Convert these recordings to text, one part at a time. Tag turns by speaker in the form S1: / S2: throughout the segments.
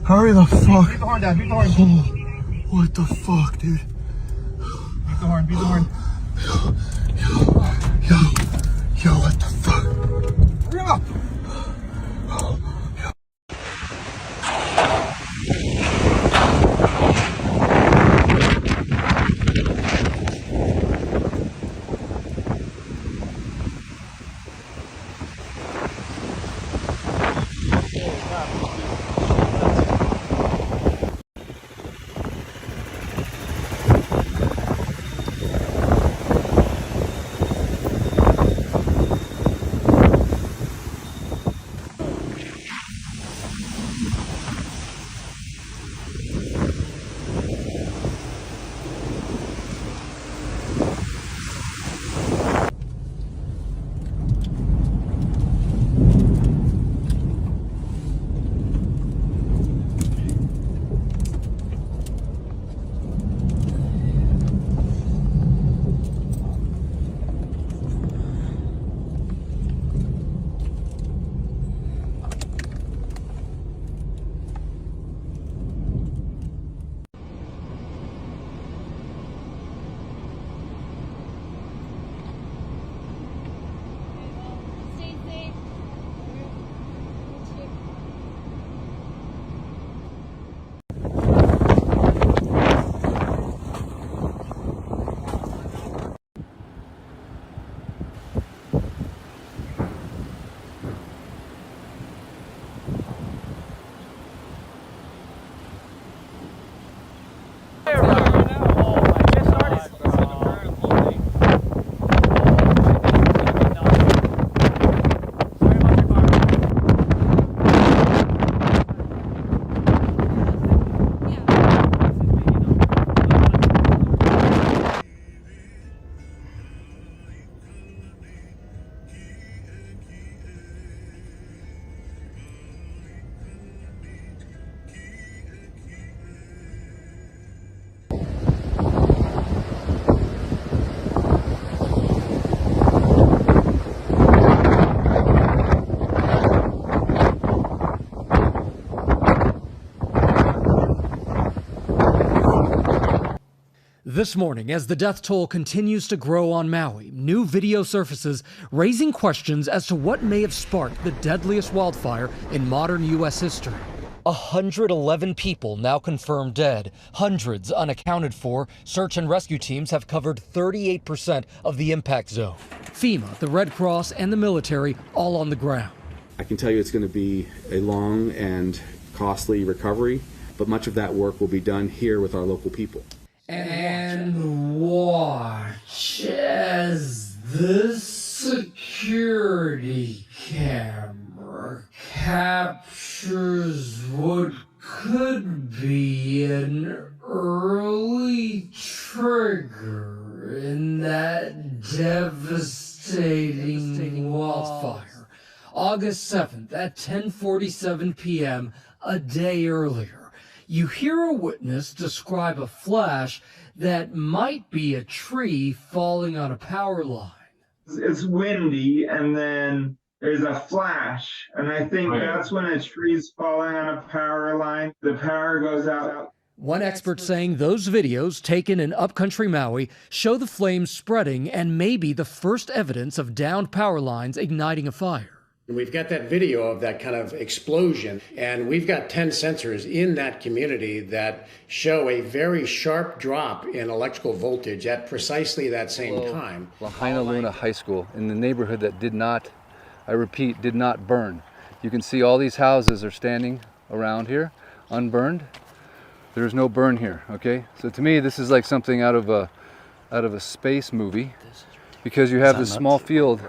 S1: Hurry the fuck.
S2: Beat the horn down, beat the horn.
S1: Oh, what the fuck, dude?
S2: Beat the horn, beat the horn.
S1: Yo, what the fuck?
S2: Hurry up!
S3: This morning, as the death toll continues to grow on Maui, new video surfaces raising questions as to what may have sparked the deadliest wildfire in modern U.S. history. 111 people now confirmed dead, hundreds unaccounted for. Search and rescue teams have covered 38% of the impact zone. FEMA, the Red Cross, and the military all on the ground.
S4: I can tell you it's going to be a long and costly recovery, but much of that work will be done here with our local people.
S3: And watch as the security camera captures what could be an early trigger in that devastating wildfire. August 7th at 10:47 p.m., a day earlier. You hear a witness describe a flash that might be a tree falling on a power line.
S5: It's windy, and then there's a flash, and I think that's when a tree's falling on a power line. The power goes out.
S3: One expert saying those videos taken in upcountry Maui show the flames spreading and maybe the first evidence of downed power lines igniting a fire.
S6: We've got that video of that kind of explosion, and we've got 10 sensors in that community that show a very sharp drop in electrical voltage at precisely that same time.
S7: Lahaina High School, in the neighborhood that did not, I repeat, did not burn. You can see all these houses are standing around here, unburned. There's no burn here, okay? So to me, this is like something out of a space movie, because you have this small field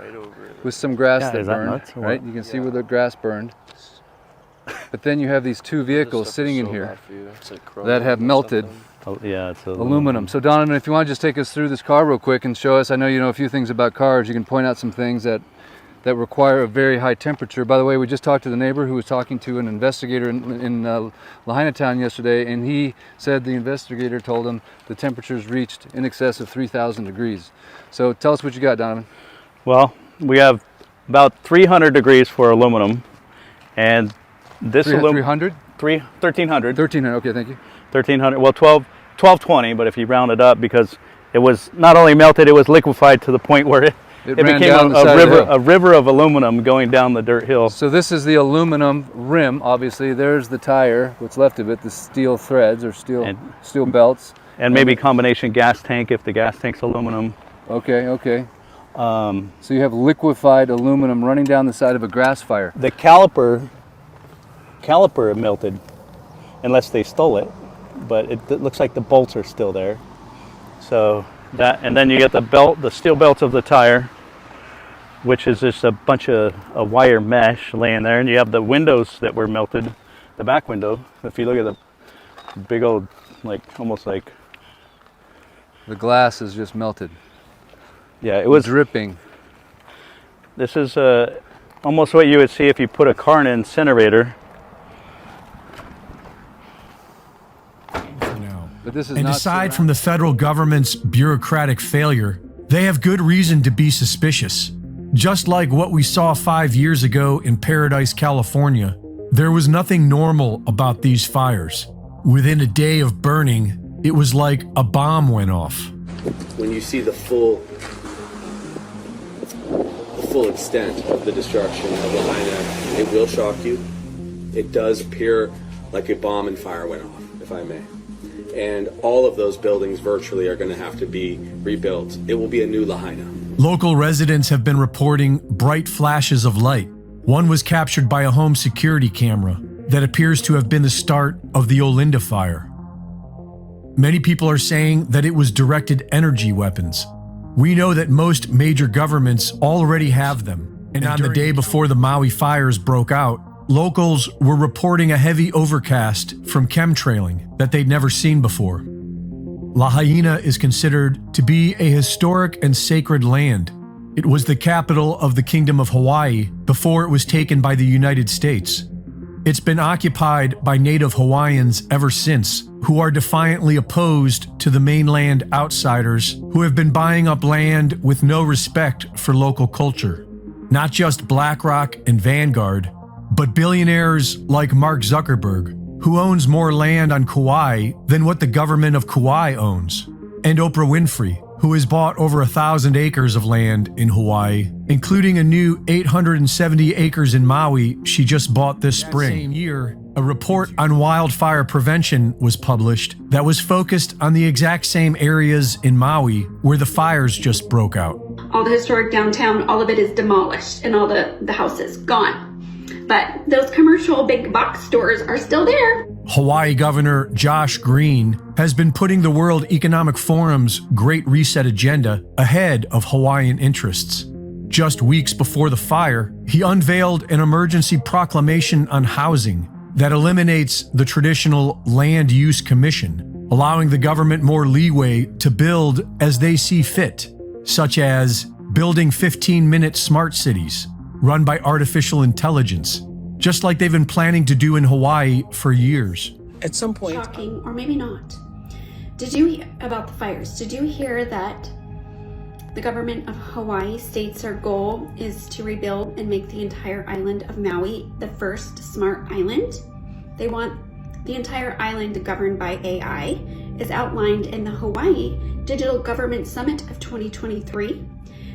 S7: with some grass that burned, right? You can see where the grass burned. But then you have these two vehicles sitting in here that have melted
S8: Oh, yeah, it's
S7: Aluminum. So Donovan, if you want to just take us through this car real quick and show us, I know you know a few things about cars, you can point out some things that require a very high temperature. By the way, we just talked to the neighbor who was talking to an investigator in Lahaina town yesterday, and he said the investigator told him the temperatures reached in excess of 3,000 degrees. So tell us what you got, Donovan.
S8: Well, we have about 300 degrees for aluminum, and this
S7: 300?
S8: 1,300.
S7: 1,300, okay, thank you.
S8: 1,300, well 1220, but if you round it up, because it was not only melted, it was liquefied to the point where it became a river of aluminum going down the dirt hill.
S7: So this is the aluminum rim, obviously. There's the tire, what's left of it, the steel threads or steel belts.
S8: And maybe combination gas tank if the gas tank's aluminum.
S7: Okay, okay. So you have liquefied aluminum running down the side of a grass fire.
S8: The caliper melted, unless they stole it, but it looks like the bolts are still there. So that, and then you get the steel belts of the tire, which is just a bunch of a wire mesh laying there, and you have the windows that were melted, the back window. If you look at the big old, almost like
S7: the glass is just melted.
S8: Yeah, it was
S7: dripping.
S8: This is almost what you would see if you put a car in an incinerator.
S7: But this is
S9: and aside from the federal government's bureaucratic failure, they have good reason to be suspicious. Just like what we saw 5 years ago in Paradise, California, there was nothing normal about these fires. Within a day of burning, it was like a bomb went off.
S4: When you see the full extent of the destruction of Lahaina, it will shock you. It does appear like a bomb and fire went off, if I may. And all of those buildings virtually are going to have to be rebuilt. It will be a new Lahaina.
S9: Local residents have been reporting bright flashes of light. One was captured by a home security camera that appears to have been the start of the Olinda fire. Many people are saying that it was directed energy weapons. We know that most major governments already have them. And on the day before the Maui Fires broke out, locals were reporting a heavy overcast from chemtrailing that they'd never seen before. Lahaina is considered to be a historic and sacred land. It was the capital of the Kingdom of Hawaii before it was taken by the United States. It's been occupied by Native Hawaiians ever since, who are defiantly opposed to the mainland outsiders who have been buying up land with no respect for local culture. Not just BlackRock and Vanguard, but billionaires like Mark Zuckerberg, who owns more land on Kauai than what the government of Kauai owns, and Oprah Winfrey, who has bought over 1,000 acres of land in Hawaii, including a new 870 acres in Maui she just bought this spring. That same year, a report on wildfire prevention was published that was focused on the exact same areas in Maui where the fires just broke out.
S10: All the historic downtown, all of it is demolished and all the houses gone. But those commercial big box stores are still there.
S9: Hawaii Governor Josh Green has been putting the World Economic Forum's Great Reset agenda ahead of Hawaiian interests. Just weeks before the fire, he unveiled an emergency proclamation on housing that eliminates the traditional Land Use Commission, allowing the government more leeway to build as they see fit, such as building 15-minute smart cities run by artificial intelligence, just like they've been planning to do in Hawaii for years.
S11: At some point...
S10: Shocking, or maybe not. Did you hear about the fires? Did you hear that the government of Hawaii states their goal is to rebuild and make the entire island of Maui the first smart island? They want the entire island governed by AI, as outlined in the Hawaii Digital Government Summit of 2023,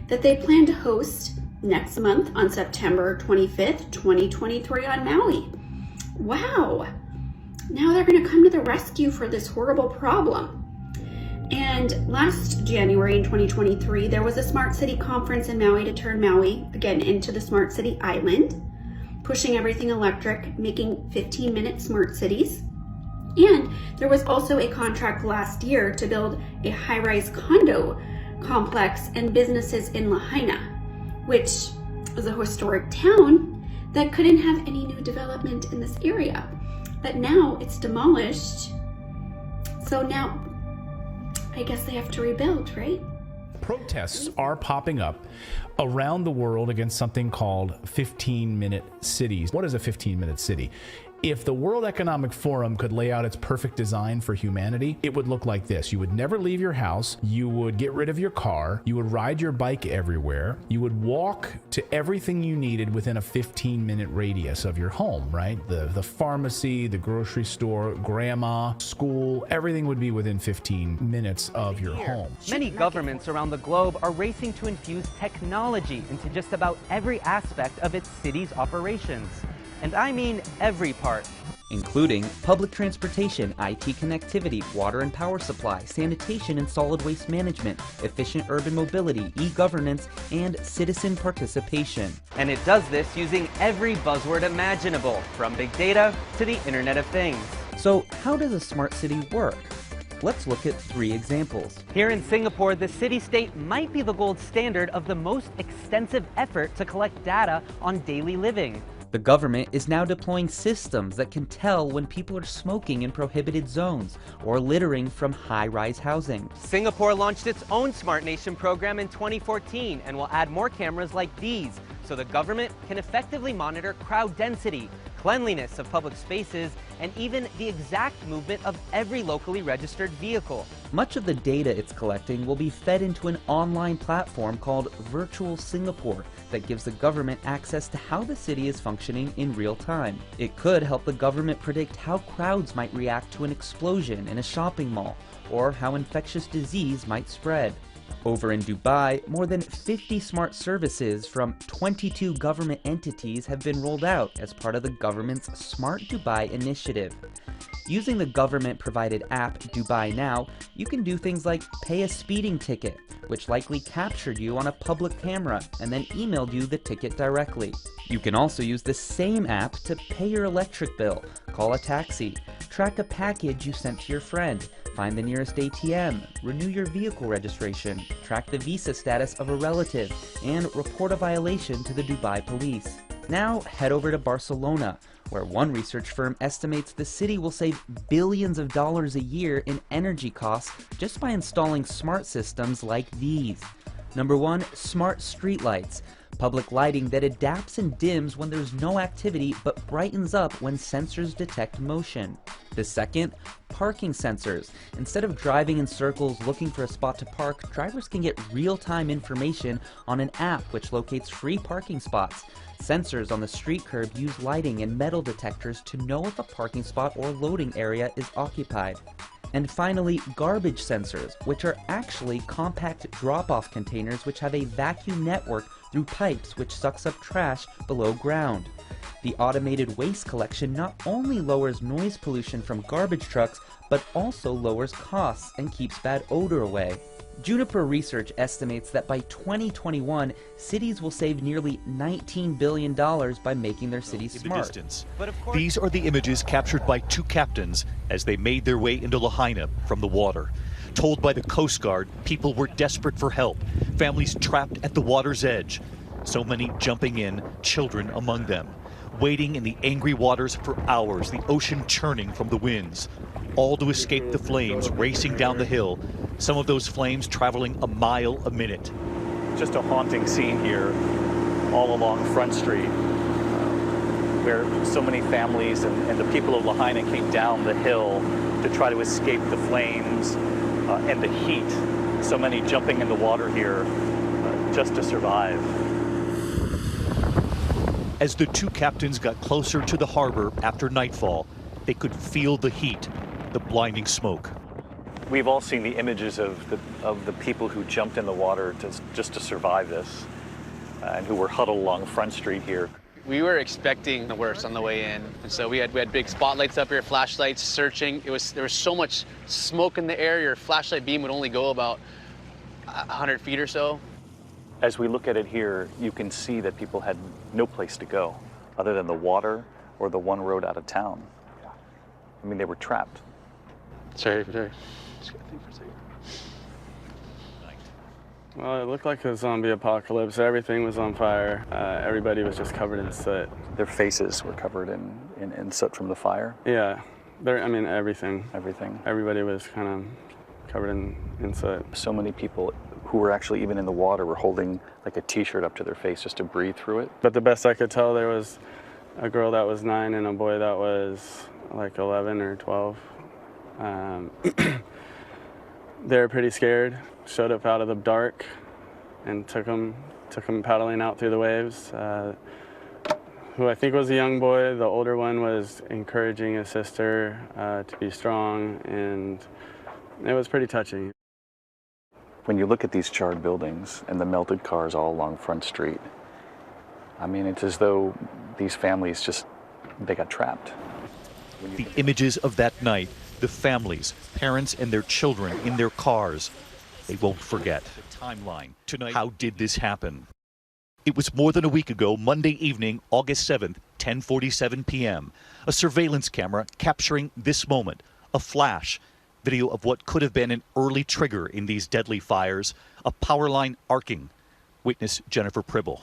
S10: that they plan to host next month on September 25th, 2023 on Maui. Wow. Now they're going to come to the rescue for this horrible problem. And last January in 2023, there was a Smart City Conference in Maui to turn Maui, again, into the Smart City Island, pushing everything electric, making 15-minute smart cities. And there was also a contract last year to build a high-rise condo complex and businesses in Lahaina, which was a historic town that couldn't have any new development in this area. But now it's demolished. So now, I guess they have to rebuild, right?
S11: Protests are popping up around the world against something called 15-minute cities. What is a 15-minute city? If the World Economic Forum could lay out its perfect design for humanity, it would look like this. You would never leave your house. You would get rid of your car. You would ride your bike everywhere. You would walk to everything you needed within a 15-minute radius of your home, right? The pharmacy, the grocery store, grandma, school, everything would be within 15 minutes of your home.
S12: Many governments around the globe are racing to infuse technology into just about every aspect of its city's operations. And I mean every part.
S13: Including public transportation, IT connectivity, water and power supply, sanitation and solid waste management, efficient urban mobility, e-governance, and citizen participation.
S12: And it does this using every buzzword imaginable, from big data to the Internet of Things.
S13: So how does a smart city work? Let's look at 3 examples.
S12: Here in Singapore, the city-state might be the gold standard of the most extensive effort to collect data on daily living.
S13: The government is now deploying systems that can tell when people are smoking in prohibited zones or littering from high-rise housing.
S12: Singapore launched its own Smart Nation program in 2014 and will add more cameras like these so the government can effectively monitor crowd density, cleanliness of public spaces, and even the exact movement of every locally registered vehicle.
S13: Much of the data it's collecting will be fed into an online platform called Virtual Singapore that gives the government access to how the city is functioning in real time. It could help the government predict how crowds might react to an explosion in a shopping mall, or how infectious disease might spread. Over in Dubai, more than 50 smart services from 22 government entities have been rolled out as part of the government's Smart Dubai initiative. Using the government-provided app Dubai Now, you can do things like pay a speeding ticket, which likely captured you on a public camera and then emailed you the ticket directly. You can also use the same app to pay your electric bill, call a taxi, track a package you sent to your friend, find the nearest ATM, renew your vehicle registration, track the visa status of a relative, and report a violation to the Dubai police. Now head over to Barcelona, where one research firm estimates the city will save billions of dollars a year in energy costs just by installing smart systems like these. Number 1, smart streetlights. Public lighting that adapts and dims when there's no activity but brightens up when sensors detect motion. The second, parking sensors. Instead of driving in circles looking for a spot to park, drivers can get real-time information on an app which locates free parking spots. Sensors on the street curb use lighting and metal detectors to know if a parking spot or loading area is occupied. And finally, garbage sensors, which are actually compact drop-off containers which have a vacuum network through pipes which sucks up trash below ground. The automated waste collection not only lowers noise pollution from garbage trucks, but also lowers costs and keeps bad odor away. Juniper Research estimates that by 2021, cities will save nearly $19 billion by making their cities smart.
S14: These are the images captured by 2 captains as they made their way into Lahaina from the water. Told by the Coast Guard, people were desperate for help, families trapped at the water's edge. So many jumping in, children among them. Waiting in the angry waters for hours, the ocean churning from the winds. All to escape the flames racing down the hill, some of those flames traveling a mile a minute.
S8: Just a haunting scene here all along Front Street, where so many families and the people of Lahaina came down the hill to try to escape the flames and the heat. So many jumping in the water here just to survive.
S14: As the 2 captains got closer to the harbor after nightfall, they could feel the heat, the blinding smoke.
S8: We've all seen the images of the people who jumped in the water just to survive this, and who were huddled along Front Street here.
S15: We were expecting the worst on the way in, and so we had big spotlights up here, flashlights, searching. There was so much smoke in the air. Your flashlight beam would only go about 100 feet or so.
S8: As we look at it here, you can see that people had no place to go other than the water or the one road out of town. I mean, they were trapped.
S15: Sorry. Just gotta think for a second.
S16: Well, it looked like a zombie apocalypse. Everything was on fire. Everybody was just covered in soot.
S8: Their faces were covered in soot from the fire?
S16: Yeah. I mean, everything.
S8: Everything.
S16: Everybody was kind of covered in soot.
S8: So many people who were actually even in the water were holding like a t-shirt up to their face just to breathe through it.
S16: But the best I could tell, there was a girl that was 9 and a boy that was like 11 or 12. They were pretty scared, showed up out of the dark and took them paddling out through the waves. Who I think was a young boy, the older one was encouraging his sister to be strong, and it was pretty touching.
S8: When you look at these charred buildings and the melted cars all along Front Street, I mean, it's as though these families they got trapped.
S14: The images of that night, the families, parents and their children in their cars, they won't forget. The timeline tonight, how did this happen? It was more than a week ago, Monday evening, August 7th, 10:47 p.m. A surveillance camera capturing this moment, a flash, video of what could have been an early trigger in these deadly fires, a power line arcing. Witness Jennifer Pribble.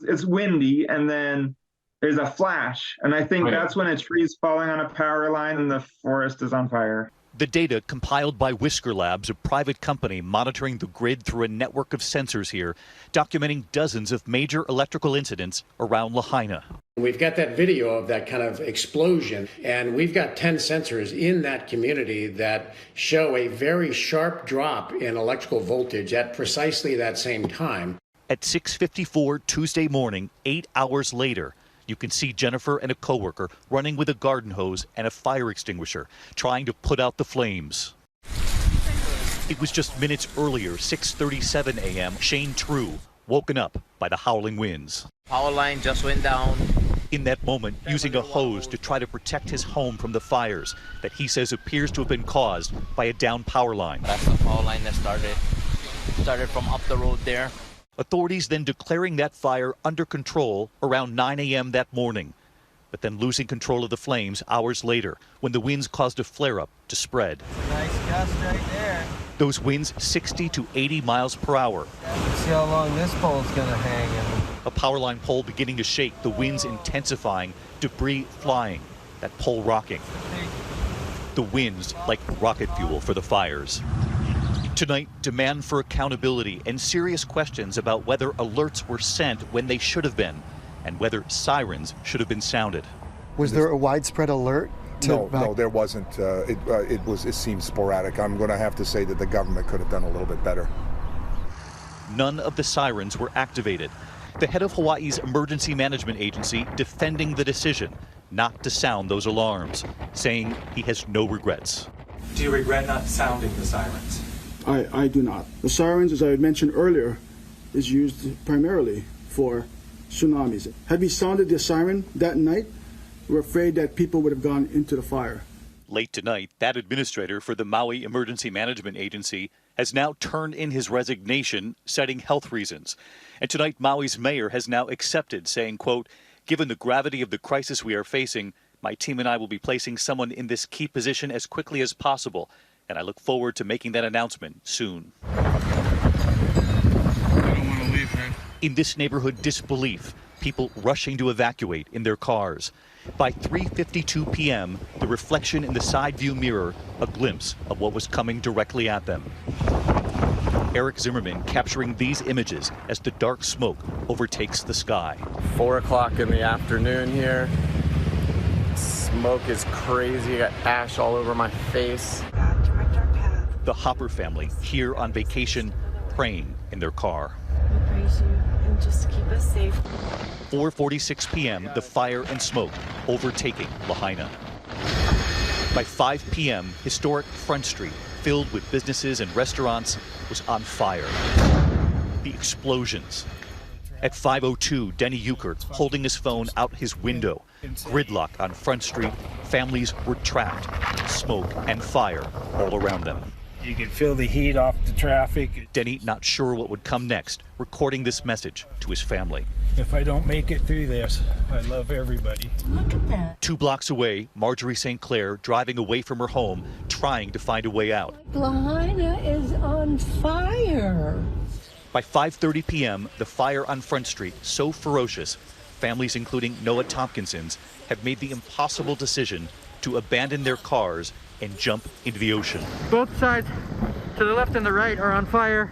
S5: It's windy, and then there's a flash, and I think that's when a tree's falling on a power line and the forest is on fire.
S14: The data compiled by Whisker Labs, a private company monitoring the grid through a network of sensors here, documenting dozens of major electrical incidents around Lahaina.
S6: We've got that video of that kind of explosion, and we've got 10 sensors in that community that show a very sharp drop in electrical voltage at precisely that same time.
S14: At 6:54 Tuesday morning, 8 hours later, you can see Jennifer and a coworker running with a garden hose and a fire extinguisher, trying to put out the flames. It was just minutes earlier, 6:37 a.m., Shane True, woken up by the howling winds.
S17: Power line just went down.
S14: In that moment, using a hose to try to protect his home from the fires that he says appears to have been caused by a down power line.
S17: That's the power line that started from up the road there.
S14: Authorities then declaring that fire under control around 9 a.m. that morning, but then losing control of the flames hours later when the winds caused a flare-up to spread.
S17: Nice gust right there.
S14: Those winds 60 to 80 miles per hour.
S17: Let's see how long this pole's gonna hang.
S14: A power line pole beginning to shake, the winds intensifying, debris flying, that pole rocking. The winds like rocket fuel for the fires. Tonight, demand for accountability and serious questions about whether alerts were sent when they should have been and whether sirens should have been sounded.
S1: Was there a widespread alert?
S18: No, there wasn't. It seemed sporadic. I'm going to have to say that the government could have done a little bit better.
S14: None of the sirens were activated. The head of Hawaii's emergency management agency defending the decision not to sound those alarms, saying he has no regrets.
S19: Do you regret not sounding the sirens?
S20: I do not. The sirens, as I had mentioned earlier, is used primarily for tsunamis. Had we sounded the siren that night, we're afraid that people would have gone into the fire.
S14: Late tonight, that administrator for the Maui Emergency Management Agency has now turned in his resignation, citing health reasons. And tonight, Maui's mayor has now accepted, saying, quote, "Given the gravity of the crisis we are facing, my team and I will be placing someone in this key position as quickly as possible. And I look forward to making that announcement soon." In this neighborhood, disbelief, people rushing to evacuate in their cars. By 3:52 p.m., the reflection in the side view mirror, a glimpse of what was coming directly at them. Eric Zimmerman capturing these images as the dark smoke overtakes the sky.
S21: 4 o'clock in the afternoon here. Smoke is crazy. I got ash all over my face.
S14: The Hopper family here on vacation, praying in their car.
S22: We praise you and just keep us safe.
S14: 4:46 p.m., the fire and smoke overtaking Lahaina. By 5 p.m., historic Front Street, filled with businesses and restaurants, was on fire. The explosions. At 5:02, Denny Euchert holding his phone out his window. Gridlock on Front Street, families were trapped. Smoke and fire all around them.
S23: You can feel the heat off the traffic.
S14: Denny not sure what would come next, recording this message to his family.
S23: If I don't make it through this, I love everybody.
S22: Look at that.
S14: 2 blocks away, Marjorie St. Clair driving away from her home, trying to find a way out.
S22: Lahaina is on fire.
S14: By 5:30 p.m., the fire on Front Street so ferocious, families including Noah Tompkinson's have made the impossible decision to abandon their cars and jump into the ocean.
S2: Both sides, to the left and the right, are on fire.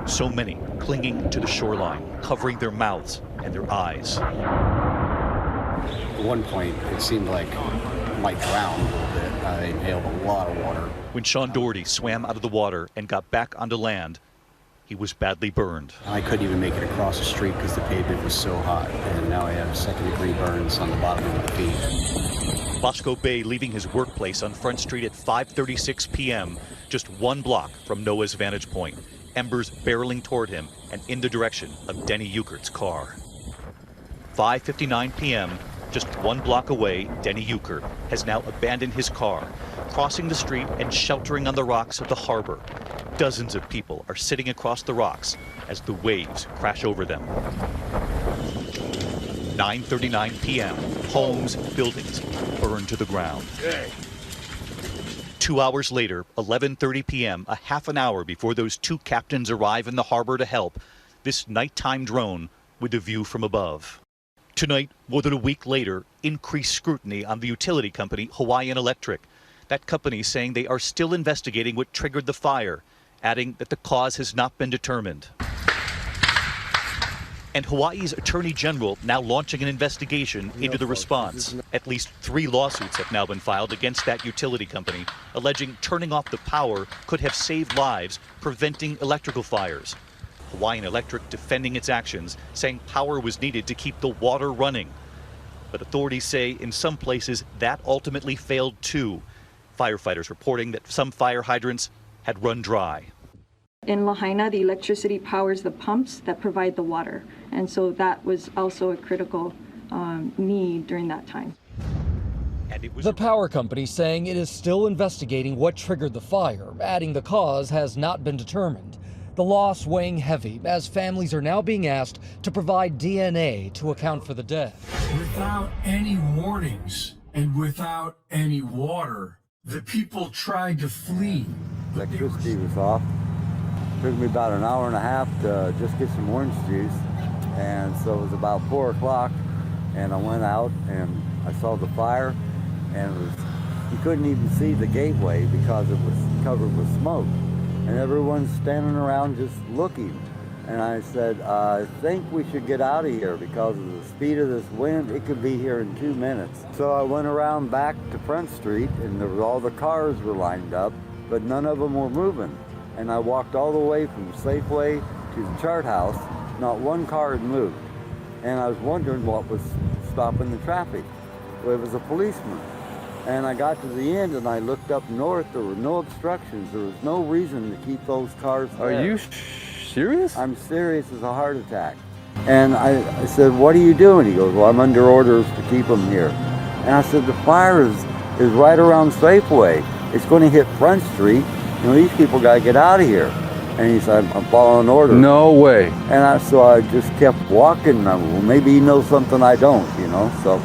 S14: So many clinging to the shoreline, covering their mouths and their eyes.
S3: At one point, it seemed like I might drown a little bit. I inhaled a lot of water.
S14: When Sean Doherty swam out of the water and got back onto land, he was badly burned.
S3: I couldn't even make it across the street because the pavement was so hot, and now I have second-degree burns on the bottom of my feet.
S14: Bosco Bay leaving his workplace on Front Street at 5:36 p.m., just 1 block from Noah's vantage point, embers barreling toward him and in the direction of Denny Euchert's car. 5:59 p.m., just 1 block away, Denny Euchert has now abandoned his car, crossing the street and sheltering on the rocks of the harbor. Dozens of people are sitting across the rocks as the waves crash over them. 9:39 p.m., homes, buildings burn to the ground. 2 hours later, 11:30 p.m., a half an hour before those 2 captains arrive in the harbor to help, this nighttime drone with a view from above. Tonight, more than a week later, increased scrutiny on the utility company Hawaiian Electric. That company saying they are still investigating what triggered the fire, adding that the cause has not been determined. And Hawaii's Attorney General now launching an investigation into the response. At least 3 lawsuits have now been filed against that utility company, alleging turning off the power could have saved lives, preventing electrical fires. Hawaiian Electric defending its actions, saying power was needed to keep the water running. But authorities say in some places that ultimately failed too. Firefighters reporting that some fire hydrants had run dry.
S7: In Lahaina, the electricity powers the pumps that provide the water, and so that was also a critical need during that time.
S24: The power company saying it is still investigating what triggered the fire, adding the cause has not been determined. The loss weighing heavy as families are now being asked to provide DNA to account for the death.
S9: Without any warnings and without any water, the people tried to flee.
S25: Electricity was off. Took me about an hour and a half to just get some orange juice, and so it was about 4 o'clock, and I went out and I saw the fire, and you couldn't even see the gateway because it was covered with smoke, and everyone's standing around just looking. And I said, I think we should get out of here because of the speed of this wind. It could be here in 2 minutes. So I went around back to Front Street, and all the cars were lined up, but none of them were moving. And I walked all the way from Safeway to the Chart House. Not one car had moved. And I was wondering what was stopping the traffic. Well, it was a policeman. And I got to the end and I looked up north. There were no obstructions. There was no reason to keep those cars there.
S26: Are you serious?
S25: I'm serious as a heart attack. And I said, what are you doing? He goes, well, I'm under orders to keep them here. And I said, the fire is right around Safeway. It's going to hit Front Street. You know, these people got to get out of here. And he said, I'm following orders.
S26: No way.
S25: And so I just kept walking. Well, maybe he knows something I don't, you know. So,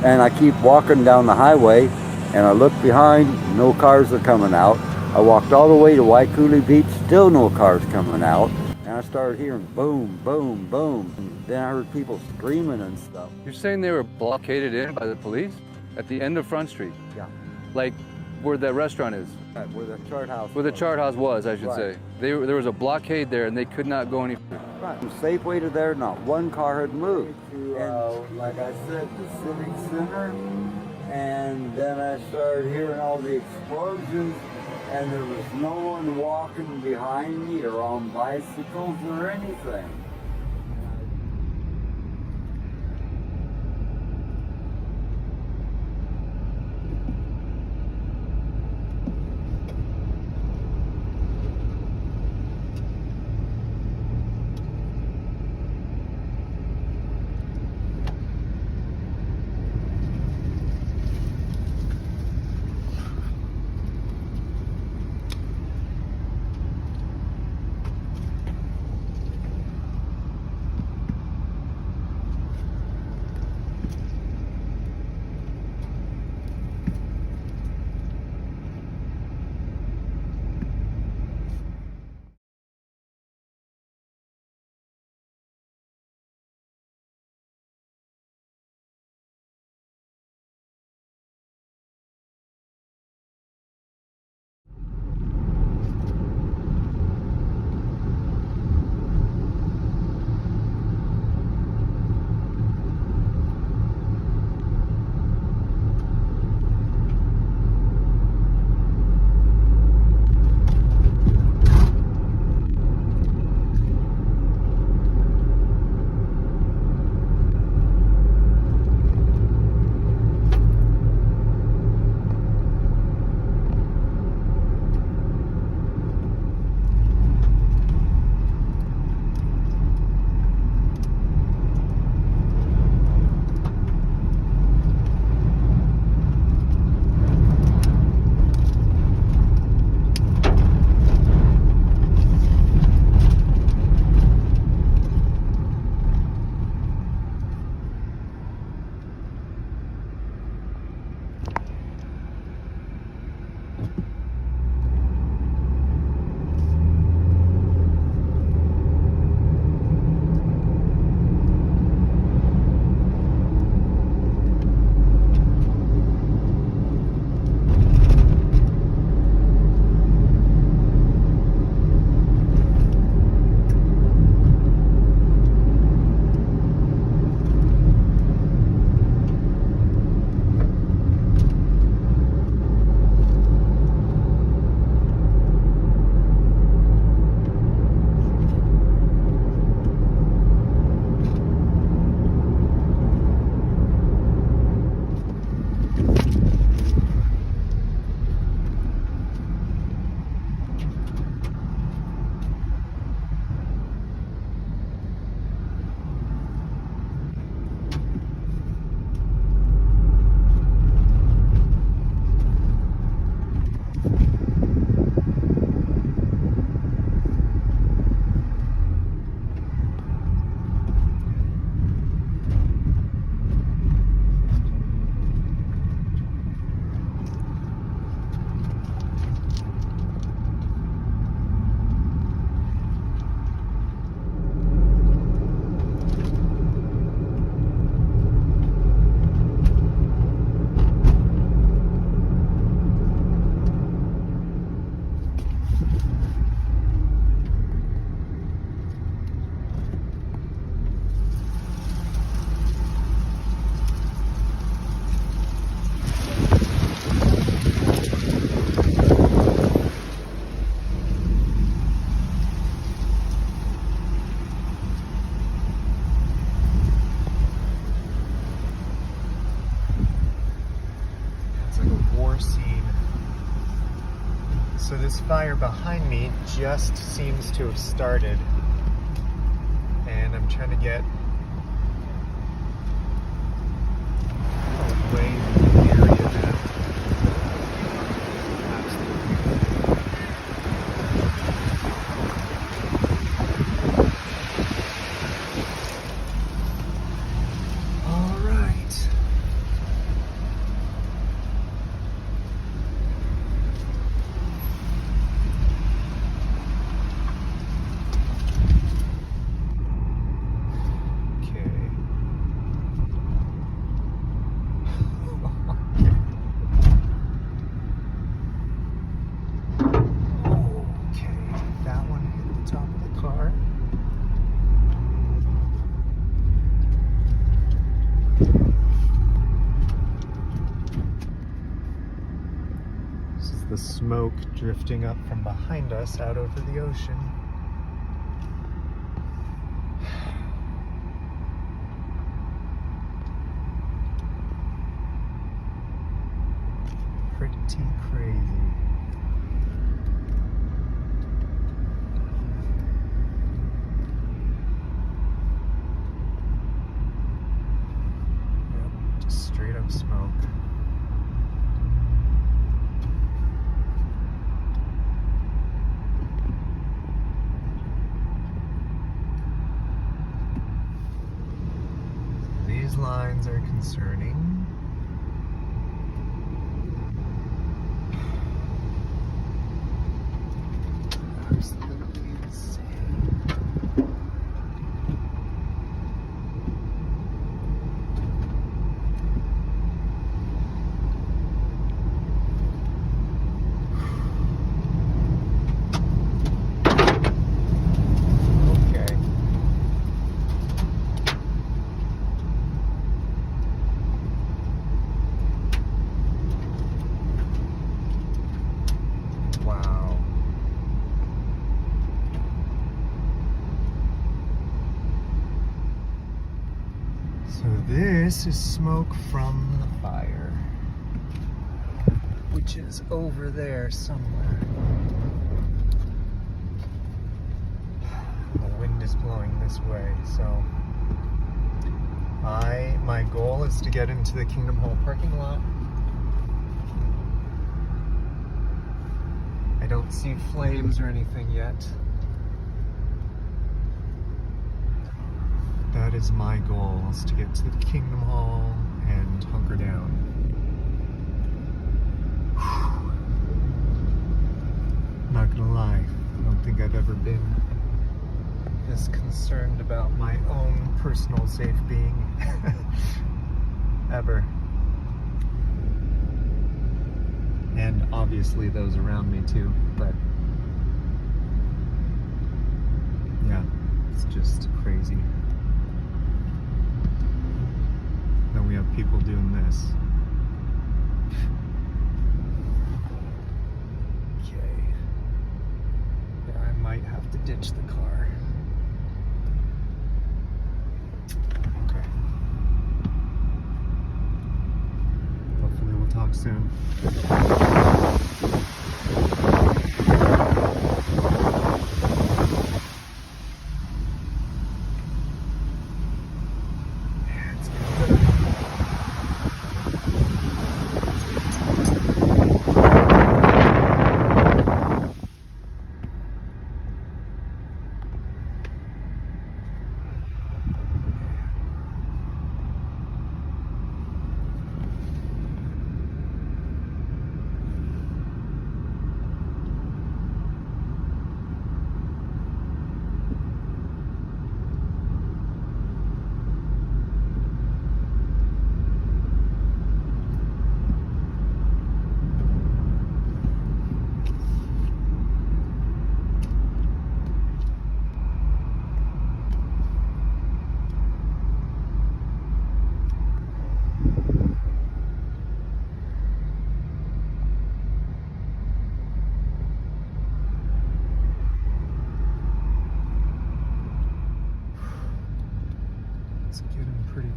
S25: and I keep walking down the highway, and I look behind, no cars are coming out. I walked all the way to Waikuli Beach, still no cars coming out. And I started hearing boom, boom, boom. And then I heard people screaming and stuff.
S26: You're saying they were blockaded in by the police at the end of Front Street?
S25: Yeah.
S26: Like where that restaurant is?
S25: Right, where the Chart House
S26: Where the Chart House was, I should
S25: Right.
S26: say. There was a blockade there and they could not go any further.
S25: Right. From Safeway to there, not one car had moved. And like I said, the Civic Center, and then I started hearing all the explosions, and there was no one walking behind me or on bicycles or anything.
S4: Scene. So this fire behind me just seems to have started, and I'm trying to get away from the area that all right. The smoke drifting up from behind us out over the ocean. Pretty crazy. Yep, just straight up smoke. These lines are concerning. Absolutely insane. So this is smoke from the fire, which is over there somewhere. The wind is blowing this way, so my goal is to get into the Kingdom Hall parking lot. I don't see flames or anything yet. That is my goal, is to get to the Kingdom Hall and hunker down. Not gonna lie, I don't think I've ever been as concerned about my own personal safe being ever. And obviously those around me too, but yeah, it's just crazy. Then we have people doing this. Okay. Yeah, I might have to ditch the car. Okay. Hopefully we'll talk soon.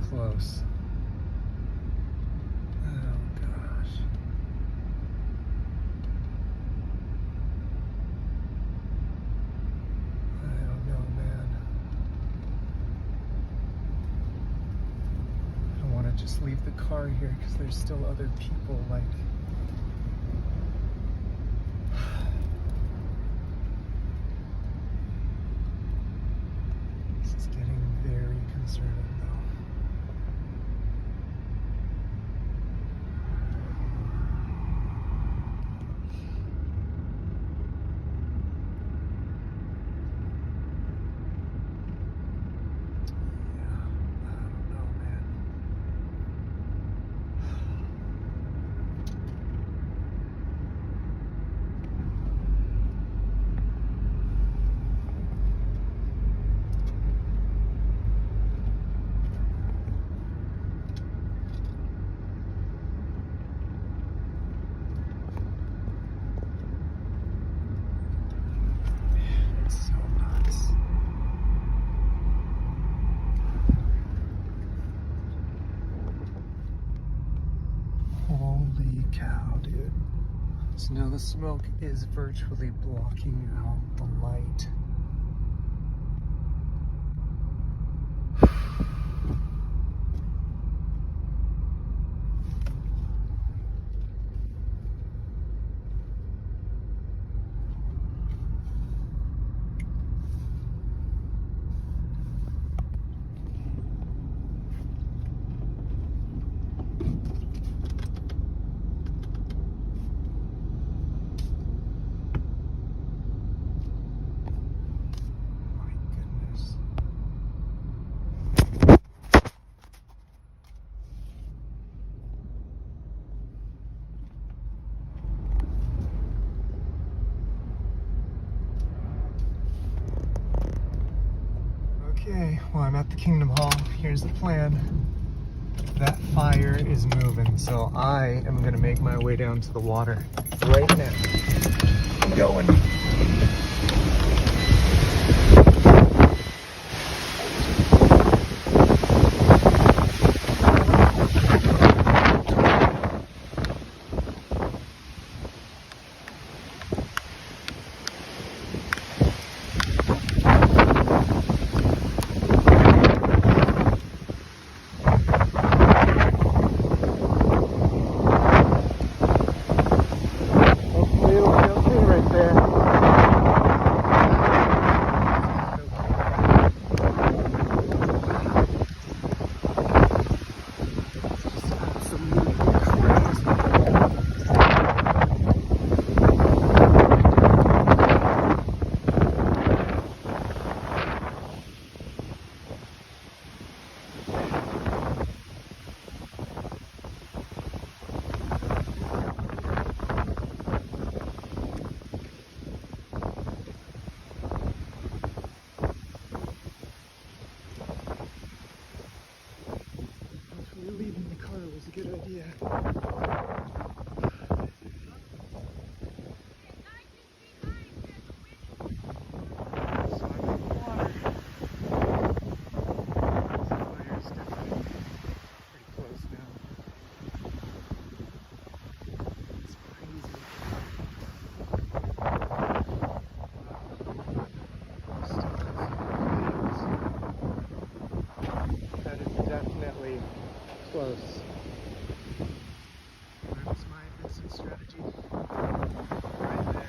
S4: close. Oh gosh. I don't know, man. I don't want to just leave the car here because there's still other people, like... This is getting very concerning, though. Holy cow, dude. So now the smoke is virtually blocking out the light. Okay, well, I'm at the Kingdom Hall. Here's the plan. That fire is moving, so I am gonna make my way down to the water right now. I'm going. Leaving the car was a good idea. Definitely close. That's my exit strategy. Right there.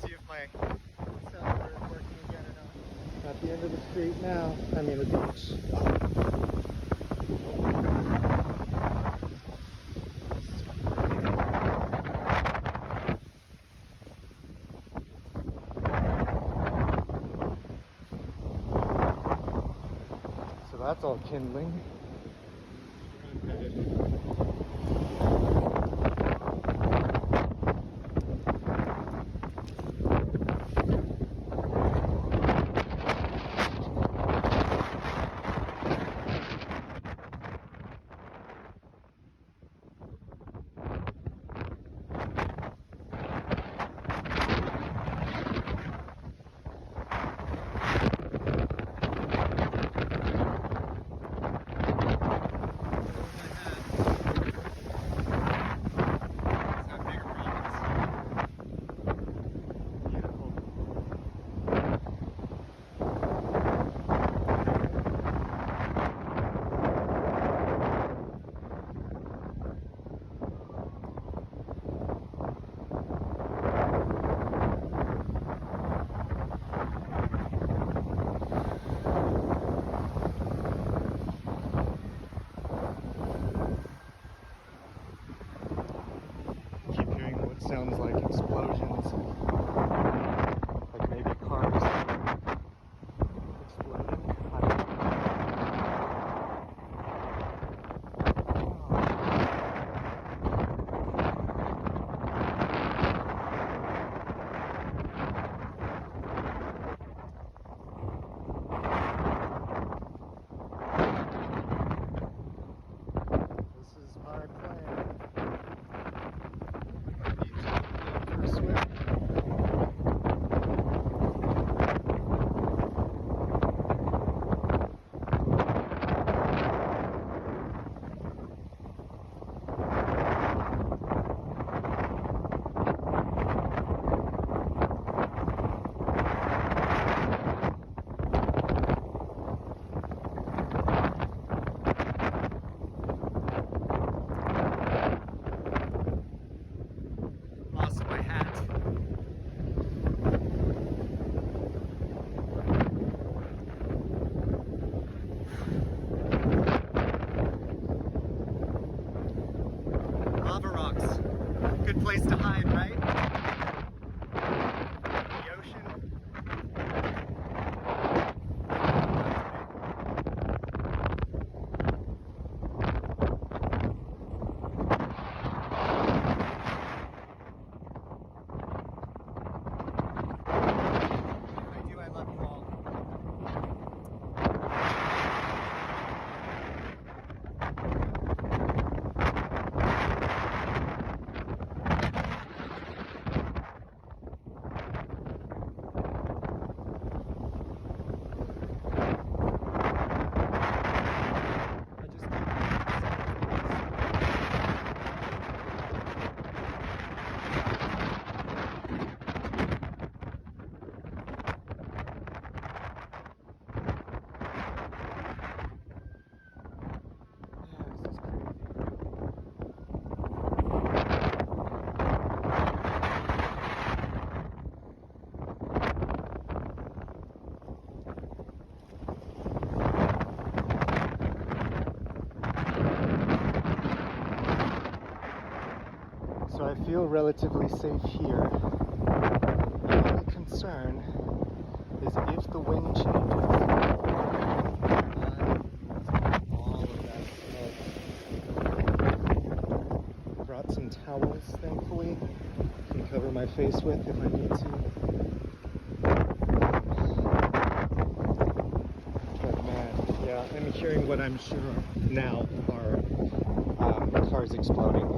S4: See if my cellular is working again or not. At the end of the street now. I mean the beach. That's all kindling. feel relatively safe here. The only concern is if the wind changes. All of that smoke. Brought some towels, thankfully. Can cover my face with if I need to. But man, yeah, I'm hearing what I'm sure now are cars exploding.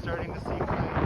S4: Starting to see flames.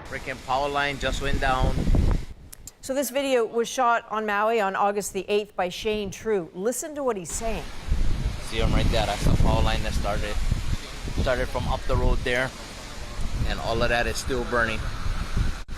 S17: Freaking power line just went down.
S10: So this video was shot on Maui on August the 8th by Shane True. Listen to what he's saying.
S17: See him right there. That's the power line that started from up the road there, and all of that is still burning.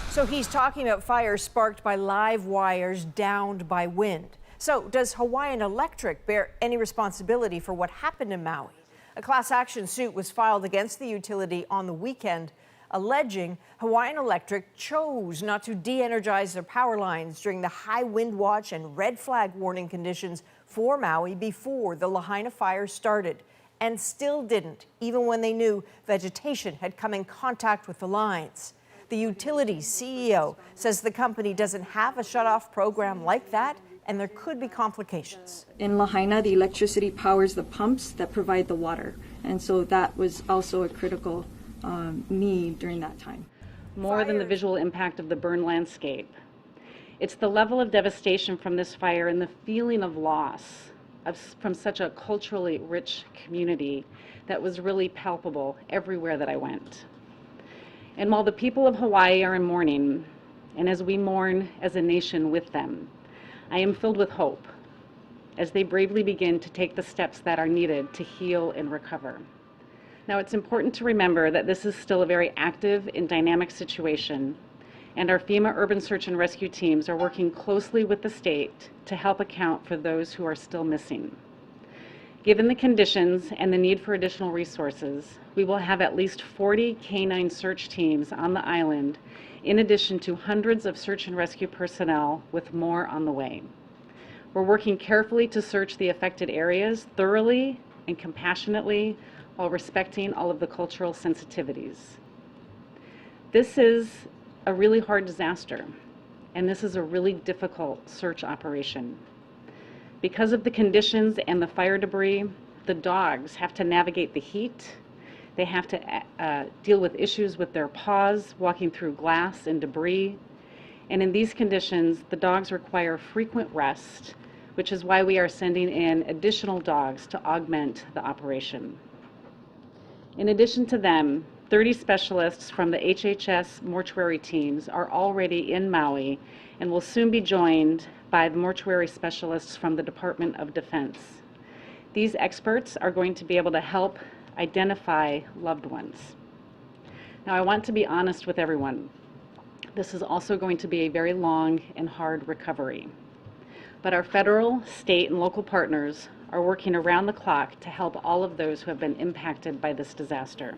S10: So he's talking about fires sparked by live wires downed by wind. So does Hawaiian Electric bear any responsibility for what happened in Maui? A class action suit was filed against the utility on the weekend, alleging Hawaiian Electric chose not to de-energize their power lines during the high wind watch and red flag warning conditions for Maui before the Lahaina fires started, and still didn't, even when they knew vegetation had come in contact with the lines. The utility's CEO says the company doesn't have a shutoff program like that, and there could be complications.
S7: In Lahaina, the electricity powers the pumps that provide the water, and so that was also a critical need during that time.
S11: More than the visual impact of the burn landscape, it's the level of devastation from this fire and the feeling of loss from such a culturally rich community that was really palpable everywhere that I went. And while the people of Hawaii are in mourning, and as we mourn as a nation with them, I am filled with hope as they bravely begin to take the steps that are needed to heal and recover. Now, it's important to remember that this is still a very active and dynamic situation, and our FEMA urban search and rescue teams are working closely with the state to help account for those who are still missing. Given the conditions and the need for additional resources, we will have at least 40 canine search teams on the island, in addition to hundreds of search and rescue personnel, with more on the way. We're working carefully to search the affected areas thoroughly and compassionately while respecting all of the cultural sensitivities. This is a really hard disaster, and this is a really difficult search operation. Because of the conditions and the fire debris, the dogs have to navigate the heat. They have to deal with issues with their paws, walking through glass and debris. And in these conditions, the dogs require frequent rest, which is why we are sending in additional dogs to augment the operation. In addition to them, 30 specialists from the HHS mortuary teams are already in Maui and will soon be joined by the mortuary specialists from the Department of Defense. These experts are going to be able to help identify loved ones. Now, I want to be honest with everyone. This is also going to be a very long and hard recovery. But our federal, state, and local partners are working around the clock to help all of those who have been impacted by this disaster.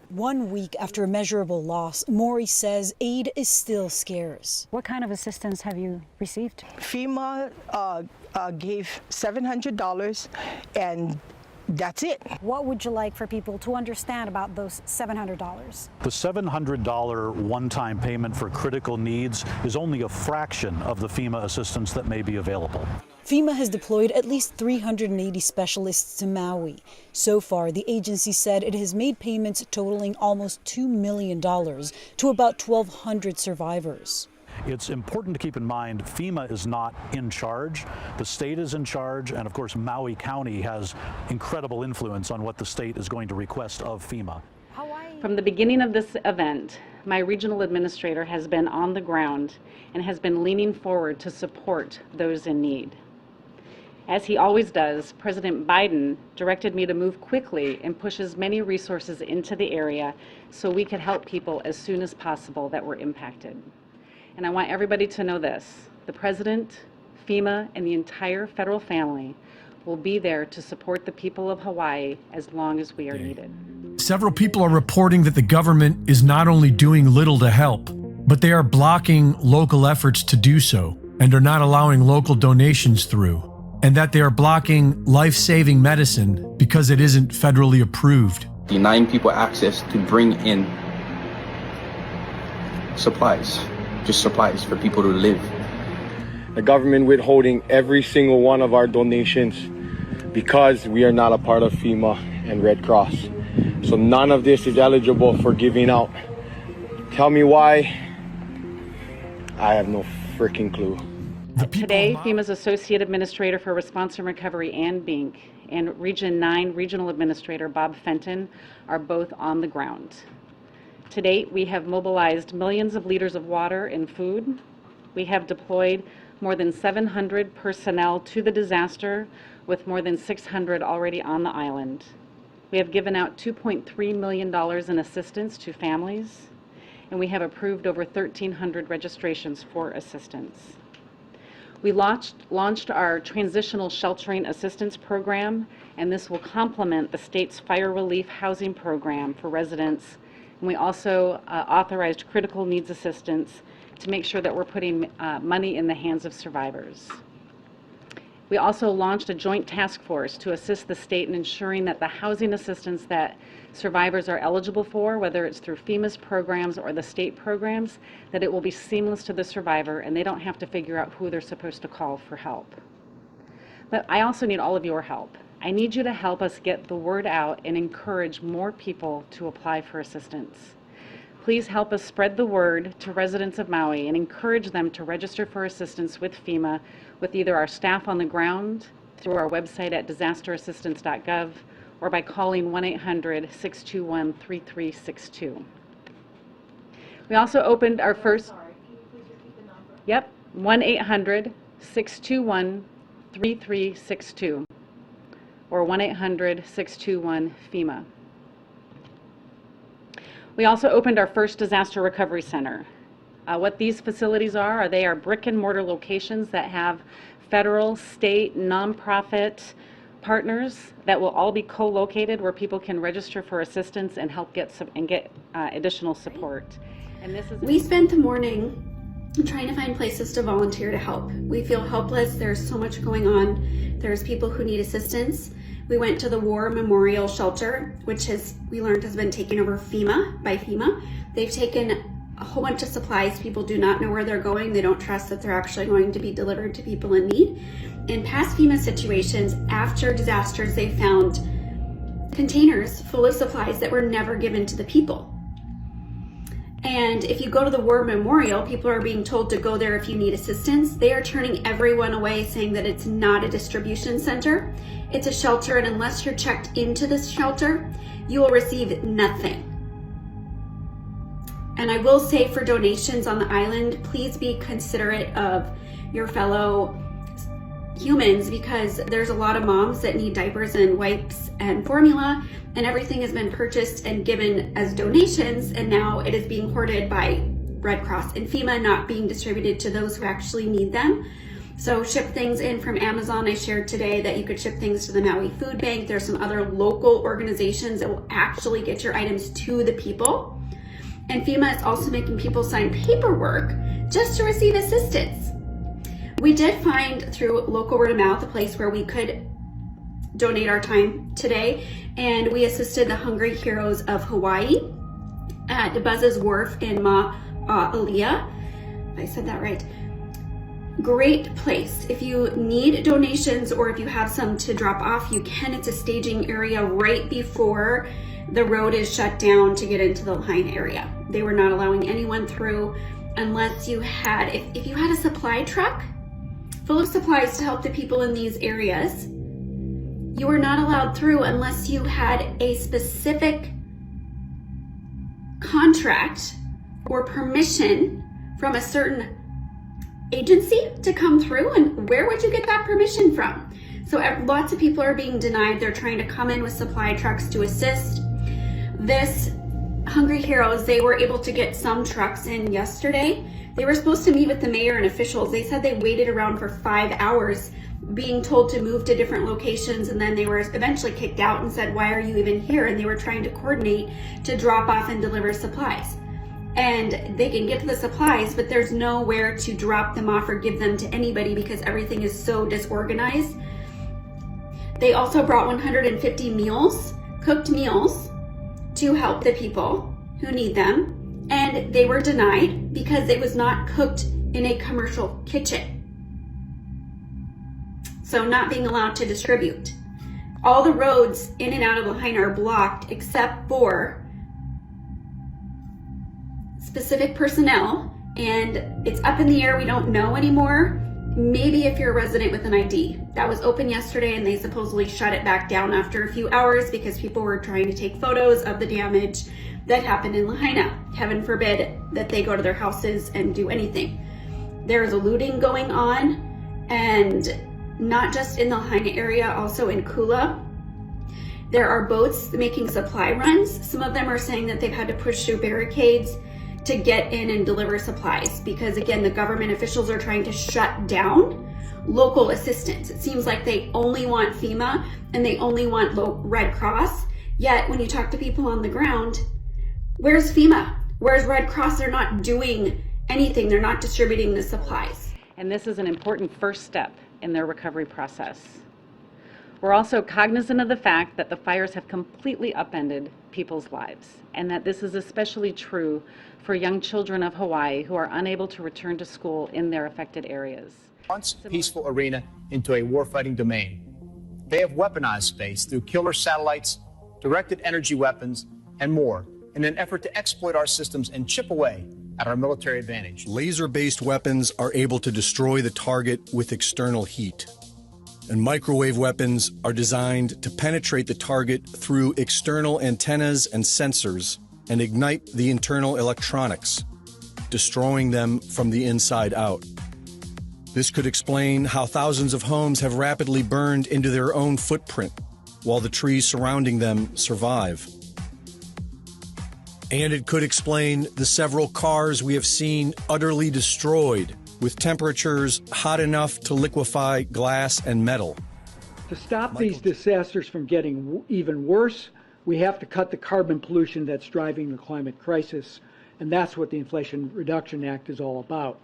S5: 1 week after a measurable loss, Maui says aid is still scarce.
S8: What kind of assistance have you received?
S12: FEMA gave $700, and that's it.
S8: What would you like for people to understand about those $700?
S13: The $700 one-time payment for critical needs is only a fraction of the FEMA assistance that may be available.
S5: FEMA has deployed at least 380 specialists to Maui. So far, the agency said it has made payments totaling almost $2 million to about 1,200 survivors.
S13: It's important to keep in mind FEMA is not in charge. The state is in charge, and of course Maui County has incredible influence on what the state is going to request of FEMA.
S11: From the beginning of this event, my regional administrator has been on the ground and has been leaning forward to support those in need. As he always does, President Biden directed me to move quickly and push as many resources into the area so we could help people as soon as possible that were impacted. And I want everybody to know this: the President, FEMA, and the entire federal family will be there to support the people of Hawaii as long as we are needed.
S9: Several people are reporting that the government is not only doing little to help, but they are blocking local efforts to do so and are not allowing local donations through, and that they are blocking life-saving medicine because it isn't federally approved.
S15: Denying people access to bring in supplies, just supplies for people to live.
S16: The government withholding every single one of our donations because we are not a part of FEMA and Red Cross. So none of this is eligible for giving out. Tell me why. I have no freaking clue.
S11: Today, FEMA's Associate Administrator for Response and Recovery, Ann Bink, and Region 9 Regional Administrator Bob Fenton are both on the ground. To date, we have mobilized millions of liters of water and food. We have deployed more than 700 personnel to the disaster, with more than 600 already on the island. We have given out $2.3 million in assistance to families, and we have approved over 1,300 registrations for assistance. We launched our Transitional Sheltering Assistance Program, and this will complement the state's fire relief housing program for residents. And we also authorized critical needs assistance to make sure that we're putting money in the hands of survivors. We also launched a joint task force to assist the state in ensuring that the housing assistance that survivors are eligible for, whether it's through FEMA's programs or the state programs, that it will be seamless to the survivor and they don't have to figure out who they're supposed to call for help. But I also need all of your help. I need you to help us get the word out and encourage more people to apply for assistance. Please help us spread the word to residents of Maui and encourage them to register for assistance with FEMA with either our staff on the ground, through our website at disasterassistance.gov, or by calling 1-800-621-3362. We also opened our first, 1-800-621-3362 or 1-800-621-FEMA. We also opened our first disaster recovery center. What these facilities are they are brick and mortar locations that have federal, state, nonprofit partners that will all be co-located where people can register for assistance and help get additional support. And this is
S1: we spent the morning trying to find places to volunteer to help. We feel helpless. There's so much going on. There's people who need assistance. We went to the War Memorial Shelter, which we learned has been taken over by FEMA. They've taken a whole bunch of supplies. People do not know where they're going. They don't trust that they're actually going to be delivered to people in need. In past FEMA situations, after disasters, they found containers full of supplies that were never given to the people. And if you go to the War Memorial, people are being told to go there if you need assistance. They are turning everyone away, saying that it's not a distribution center. It's a shelter, and unless you're checked into this shelter, you will receive nothing. And I will say, for donations on the island, please be considerate of your fellow humans, because there's a lot of moms that need diapers and wipes and formula, and everything has been purchased and given as donations, and now it is being hoarded by Red Cross and FEMA, not being distributed to those who actually need them. So ship things in from Amazon. I shared today that you could ship things to the Maui Food Bank. There's some other local organizations that will actually get your items to the people. And FEMA is also making people sign paperwork just to receive assistance. We did find, through local word of mouth, a place where we could donate our time today, and we assisted the Hungry Heroes of Hawaii at Buzz's Wharf in Ma'alia. I said that right. Great place. If you need donations or if you have some to drop off, you can. It's a staging area right before the road is shut down to get into the Lahaina area. They were not allowing anyone through unless you had, if you had a supply truck full of supplies to help the people in these areas, you were not allowed through unless you had a specific contract or permission from a certain agency to come through. And where would you get that permission from? So lots of people are being denied. They're trying to come in with supply trucks to assist. This Hungry Heroes, they were able to get some trucks in yesterday. They were supposed to meet with the mayor and officials. They said they waited around for 5 hours being told to move to different locations, and then they were eventually kicked out and said, why are you even here? And they were trying to coordinate to drop off and deliver supplies. And they can get to the supplies, but there's nowhere to drop them off or give them to anybody because everything is so disorganized. They also brought 150 meals, cooked meals, to help the people who need them. And they were denied because it was not cooked in a commercial kitchen. So not being allowed to distribute. All the roads in and out of Lahaina are blocked except for specific personnel, and it's up in the air. We don't know anymore. Maybe if you're a resident with an ID. That was open yesterday, and they supposedly shut it back down after a few hours because people were trying to take photos of the damage that happened in Lahaina. Heaven forbid that they go to their houses and do anything. There is a looting going on, and not just in the Lahaina area, also in Kula. There are boats making supply runs. Some of them are saying that they've had to push through barricades to get in and deliver supplies because, again, the government officials are trying to shut down local assistance. It seems like they only want FEMA and they only want Red Cross, yet when you talk to people on the ground, where's FEMA? Where's Red Cross? They're not doing anything. They're not distributing the supplies.
S11: And this is an important first step in their recovery process. We're also cognizant of the fact that the fires have completely upended people's lives, and that this is especially true for young children of Hawaii who are unable to return to school in their affected areas.
S6: Once peaceful arena into a warfighting domain. They have weaponized space through killer satellites, directed energy weapons, and more in an effort to exploit our systems and chip away at our military advantage.
S9: Laser-based weapons are able to destroy the target with external heat. And microwave weapons are designed to penetrate the target through external antennas and sensors and ignite the internal electronics, destroying them from the inside out. This could explain how thousands of homes have rapidly burned into their own footprint, while the trees surrounding them survive. And it could explain the several cars we have seen utterly destroyed, with temperatures hot enough to liquefy glass and metal.
S18: To stop these disasters from getting even worse, we have to cut the carbon pollution that's driving the climate crisis, and that's what the Inflation Reduction Act is all about.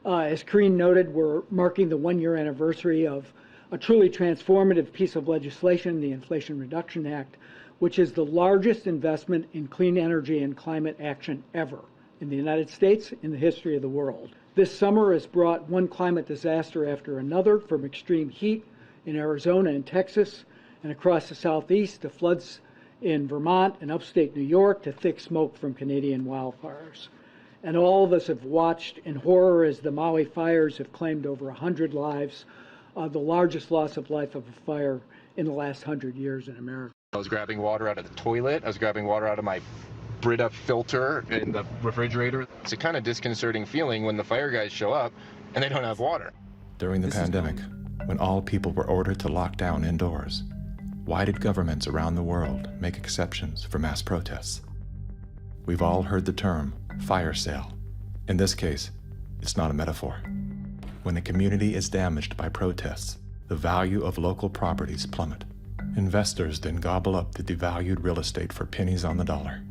S18: As Karine noted, we're marking the one-year anniversary of a truly transformative piece of legislation, the Inflation Reduction Act, which is the largest investment in clean energy and climate action ever in the United States, in the history of the world. This summer has brought one climate disaster after another, from extreme heat in Arizona and Texas and across the Southeast to floods in Vermont and upstate New York to thick smoke from Canadian wildfires. And all of us have watched in horror as the Maui Fires have claimed over 100 lives, the largest loss of life of a fire in the last 100 years in America.
S19: I was grabbing water out of the toilet. I was grabbing water out of my Brita filter in the refrigerator. It's a kind of disconcerting feeling when the fire guys show up and they don't have water.
S20: During the pandemic, when all people were ordered to lock down indoors, why did governments around the world make exceptions for mass protests? We've all heard the term fire sale. In this case, it's not a metaphor. When a community is damaged by protests, the value of local properties plummet. Investors then gobble up the devalued real estate for pennies on the dollar.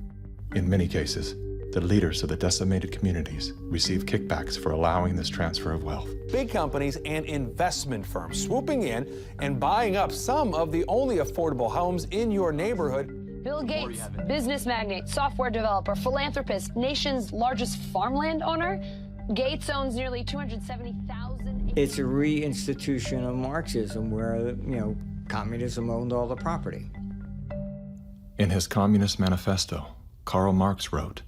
S20: In many cases, the leaders of the decimated communities receive kickbacks for allowing this transfer of wealth.
S21: Big companies and investment firms swooping in and buying up some of the only affordable homes in your neighborhood.
S22: Bill Gates, business magnate, software developer, philanthropist, nation's largest farmland owner. Gates owns nearly 270,000 acres.
S23: It's a reinstitution of Marxism where, communism owned all the property.
S20: In his Communist Manifesto, Karl Marx wrote,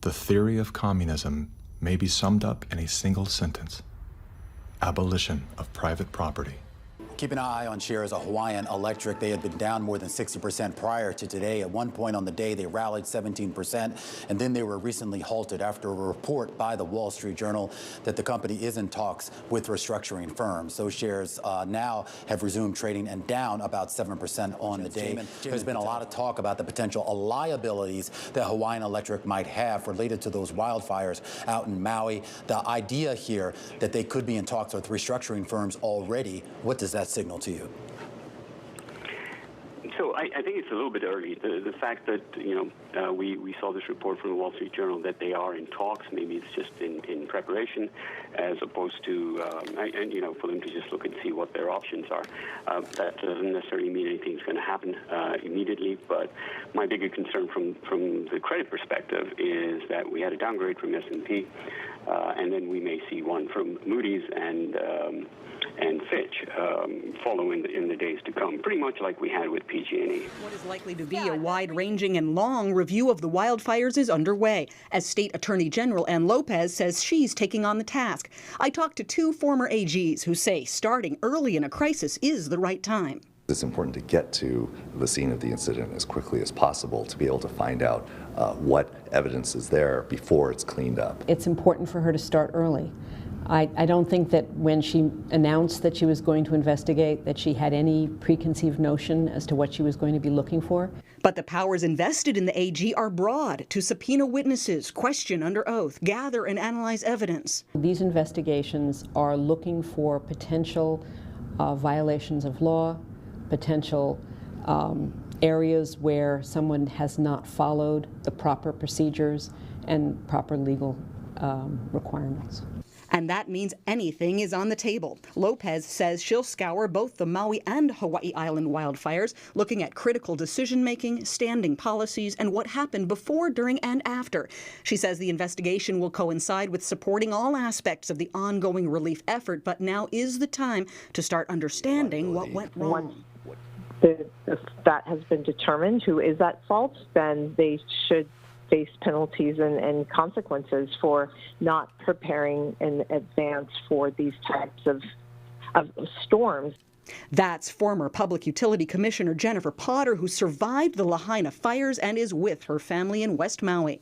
S20: "The theory of communism may be summed up in a single sentence: abolition of private property."
S27: Keep an eye on shares of Hawaiian Electric. They had been down more than 60% prior to today. At one point on the day, they rallied 17%, and then they were recently halted after a report by the Wall Street Journal that the company is in talks with restructuring firms. Those shares now have resumed trading and down about 7% on the day. There's been a lot of talk about the potential liabilities that Hawaiian Electric might have related to those wildfires out in Maui. The idea here that they could be in talks with restructuring firms already, what does that signal to you?
S28: So I think it's a little bit early. The fact that, we saw this report from the Wall Street Journal that they are in talks, maybe it's just in preparation, as opposed to, for them to just look and see what their options are. That doesn't necessarily mean anything's going to happen immediately, but my bigger concern from the credit perspective is that we had a downgrade from S&P, and then we may see one from Moody's and Fitch follow in the days to come, pretty much like we had with PG&E.
S29: What is likely to be a wide-ranging and long review of the wildfires is underway, as State Attorney General Ann Lopez says she's taking on the task. I talked to two former AGs who say starting early in a crisis is the right time.
S30: It's important to get to the scene of the incident as quickly as possible to be able to find out what evidence is there before it's cleaned up.
S31: It's important for her to start early. I don't think that when she announced that she was going to investigate that she had any preconceived notion as to what she was going to be looking for.
S29: But the powers invested in the AG are broad: to subpoena witnesses, question under oath, gather and analyze evidence.
S31: These investigations are looking for potential violations of law, potential areas where someone has not followed the proper procedures and proper legal requirements.
S29: And that means anything is on the table. Lopez says she'll scour both the Maui and Hawaii Island wildfires, looking at critical decision-making, standing policies, and what happened before, during, and after. She says the investigation will coincide with supporting all aspects of the ongoing relief effort, but now is the time to start understanding what went wrong.
S32: If that has been determined who is at fault, then they should face penalties and consequences for not preparing in advance for these types of storms.
S29: That's former Public Utility Commissioner Jennifer Potter, who survived the Lahaina fires and is with her family in West Maui.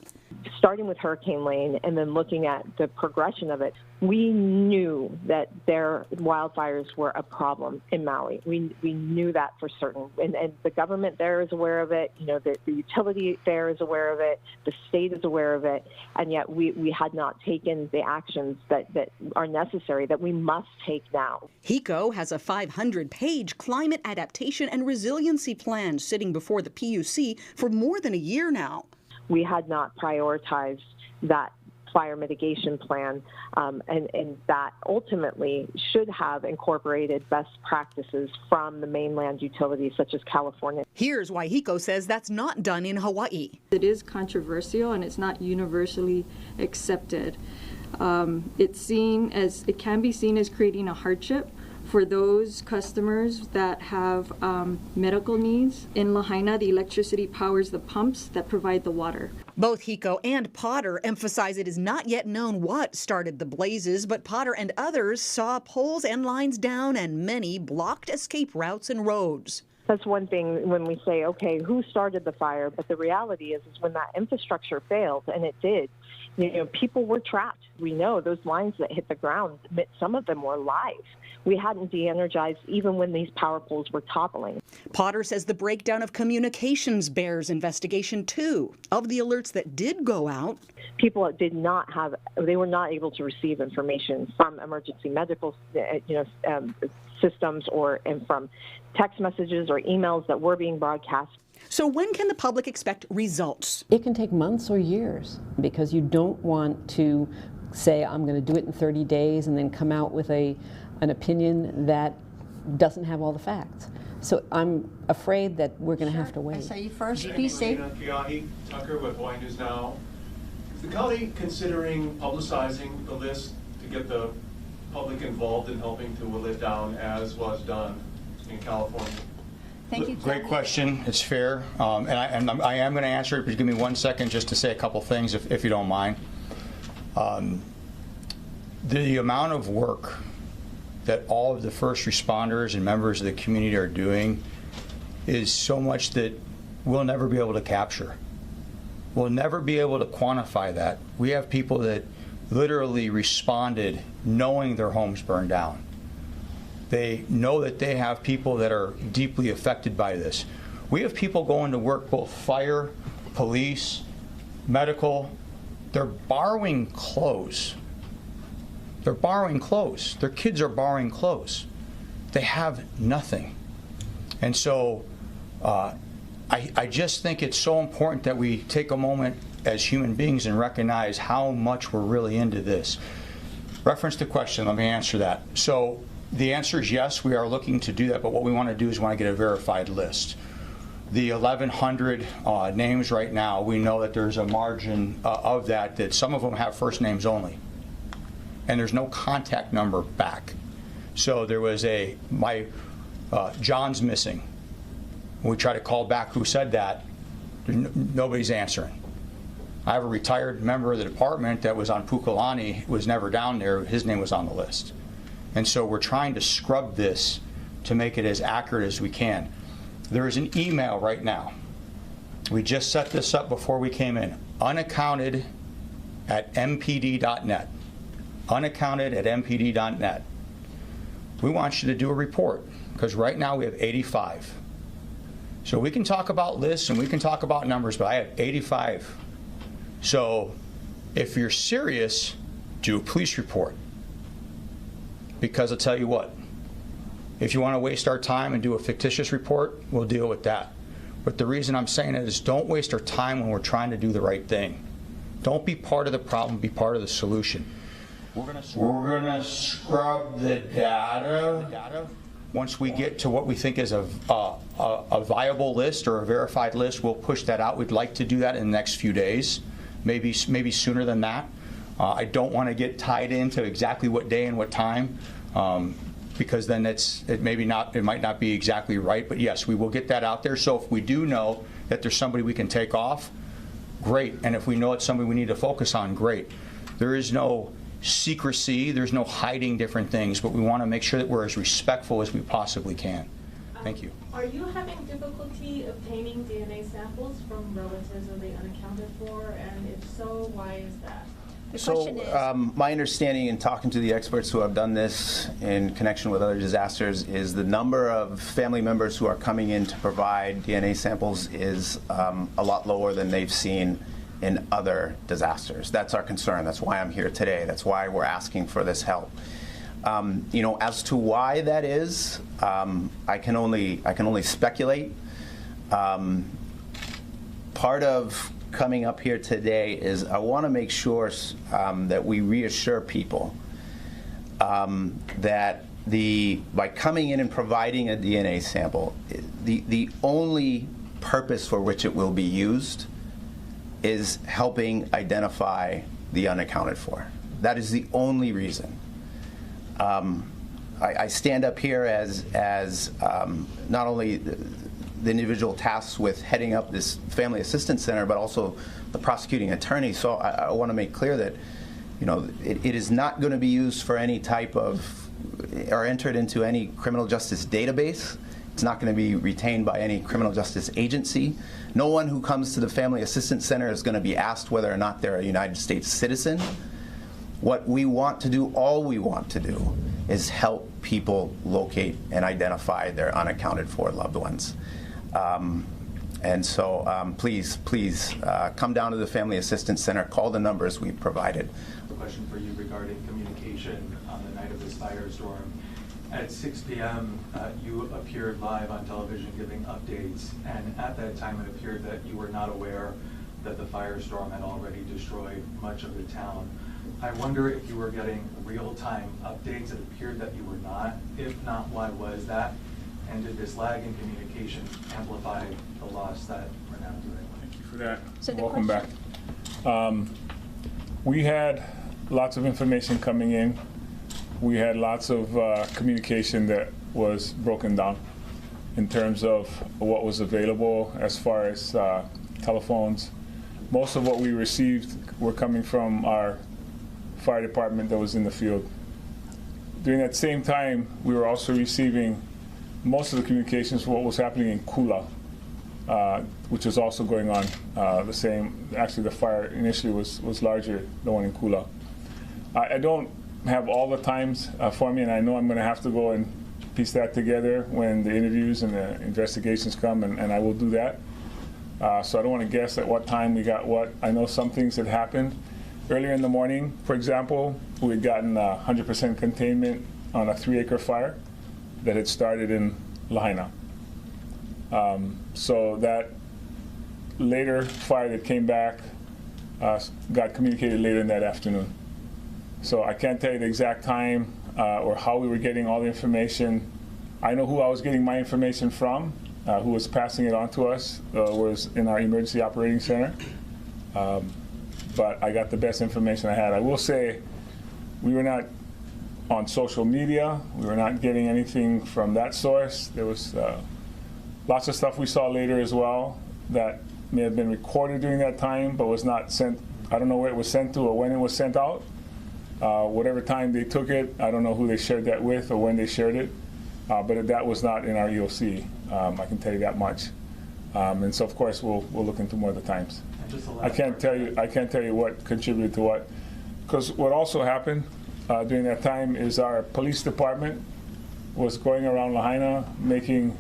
S32: starting with Hurricane Lane and then looking at the progression of it, we knew that their wildfires were a problem in Maui. We knew that for certain. And the government there is aware of it. You know, the utility there is aware of it. The state is aware of it. And yet we had not taken the actions that are necessary, that we must take now.
S29: HECO has a 500-page climate adaptation and resiliency plan sitting before the PUC for more than a year now.
S32: We had not prioritized that fire mitigation plan, and that ultimately should have incorporated best practices from the mainland utilities such as California.
S29: Here's why HECO says that's not done in Hawaii.
S2: It is controversial and it's not universally accepted. It can be seen as creating a hardship for those customers that have medical needs. In Lahaina, the electricity powers the pumps that provide the water.
S29: Both HECO and Potter emphasize it is not yet known what started the blazes, but Potter and others saw poles and lines down and many blocked escape routes and roads.
S32: That's one thing when we say, okay, who started the fire? But the reality is when that infrastructure failed, and it did, you know, people were trapped. We know those lines that hit the ground, some of them were live. We hadn't de-energized even when these power poles were toppling.
S29: Potter says the breakdown of communications bears investigation too. Of the alerts that did go out,
S32: people they were not able to receive information from emergency medical systems and from text messages or emails that were being broadcast.
S29: So when can the public expect results?
S31: It can take months or years because you don't want to say, I'm going to do it in 30 days and then come out with an opinion that doesn't have all the facts. So I'm afraid that we're going to have to wait.
S3: I saw you first. Be safe.
S9: Tucker with Hawaii News Now. Is the county considering publicizing the list to get the public involved in helping to whittle it down as was done in California?
S3: Thank you.
S4: Great question. It's fair. And I am going to answer it, but give me 1 second just to say a couple things, if you don't mind. The amount of work that all of the first responders and members of the community are doing is so much that we'll never be able to capture. We'll never be able to quantify that. We have people that literally responded knowing their homes burned down. They know that they have people that are deeply affected by this. We have people going to work, both fire, police, medical. They're borrowing clothes. They're borrowing clothes. Their kids are borrowing clothes. They have nothing. And so I just think it's so important that we take a moment as human beings and recognize how much we're really into this. Reference to question, let me answer that. So the answer is yes, we are looking to do that, but what we want to do is want to get a verified list. The 1,100 names right now, we know that there's a margin of that some of them have first names only. And there's no contact number back. So there was John's missing. When we try to call back who said that, nobody's answering. I have a retired member of the department that was on Pukalani, was never down there, his name was on the list. And so we're trying to scrub this to make it as accurate as we can. There is an email right now. We just set this up before we came in. unaccounted@mpd.net. unaccounted@mpd.net. We want you to do a report because right now we have 85. So we can talk about lists and we can talk about numbers, but I have 85. So if you're serious, do a police report. Because I'll tell you what, if you want to waste our time and do a fictitious report, we'll deal with that. But the reason I'm saying it is don't waste our time when we're trying to do the right thing. Don't be part of the problem, be part of the solution. We're going to scrub the data. Once we get to what we think is a viable list or a verified list, we'll push that out. We'd like to do that in the next few days, maybe sooner than that. I don't want to get tied into exactly what day and what time, because then it might not be exactly right. But yes, we will get that out there. So if we do know that there's somebody we can take off, great. And if we know it's somebody we need to focus on, great. There is no secrecy, there's no hiding different things, but we want to make sure that we're as respectful as we possibly can. Thank you.
S5: Are you having difficulty obtaining DNA samples from relatives? Are they unaccounted for? And if so, why is that?
S7: So my understanding in talking to the experts who have done this in connection with other disasters is the number of family members who are coming in to provide DNA samples is a lot lower than they've seen in other disasters. That's our concern. That's why I'm here today. That's why we're asking for this help. You know, as to why that is, I can only speculate. Part of coming up here today is I want to make sure that we reassure people that by coming in and providing a DNA sample, the only purpose for which it will be used is helping identify the unaccounted for. That is the only reason. I stand up here as not only the individual tasked with heading up this Family Assistance Center, but also the prosecuting attorney. So I want to make clear that, you know, it is not going to be used for any type of, or entered into any criminal justice database. It's not going to be retained by any criminal justice agency. No one who comes to the Family Assistance Center is going to be asked whether or not they're a United States citizen. What we want to do, all we want to do, is help people locate and identify their unaccounted for loved ones. And so please come down to the Family Assistance Center, call the numbers we've provided.
S8: A question for you regarding communication on the night of this firestorm. At 6 p.m., you appeared live on television giving updates, and at that time it appeared that you were not aware that the firestorm had already destroyed much of the town. I wonder if you were getting real-time updates. It appeared that you were not. If not, why was that? And did this lag in communication amplify the loss that we're now doing?
S10: Thank you for that.
S5: So
S10: Welcome back. We had lots of information coming in. We had lots of communication that was broken down in terms of what was available as far as telephones. Most of what we received were coming from our fire department that was in the field. During that same time, we were also receiving most of the communications for what was happening in Kula, which was also going on the same. Actually, the fire initially was larger, the one in Kula. I don't have all the times for me, and I know I'm going to have to go and piece that together when the interviews and the investigations come, and I will do that. So I don't want to guess at what time we got what. I know some things had happened. Earlier in the morning, for example, we had gotten 100% containment on a 3-acre fire that had started in Lahaina. So that later fire that came back got communicated later in that afternoon. So I can't tell you the exact time or how we were getting all the information. I know who I was getting my information from, who was passing it on to us, was in our emergency operating center. But I got the best information I had. I will say we were not on social media. We were not getting anything from that source. There was lots of stuff we saw later as well that may have been recorded during that time but was not sent. I don't know where it was sent to or when it was sent out. Whatever time they took it, I don't know who they shared that with or when they shared it. But that was not in our EOC. I can tell you that much. And so, of course, we'll look into more of the times. I can't tell you what contributed to what, because what also happened during that time is our police department was going around Lahaina making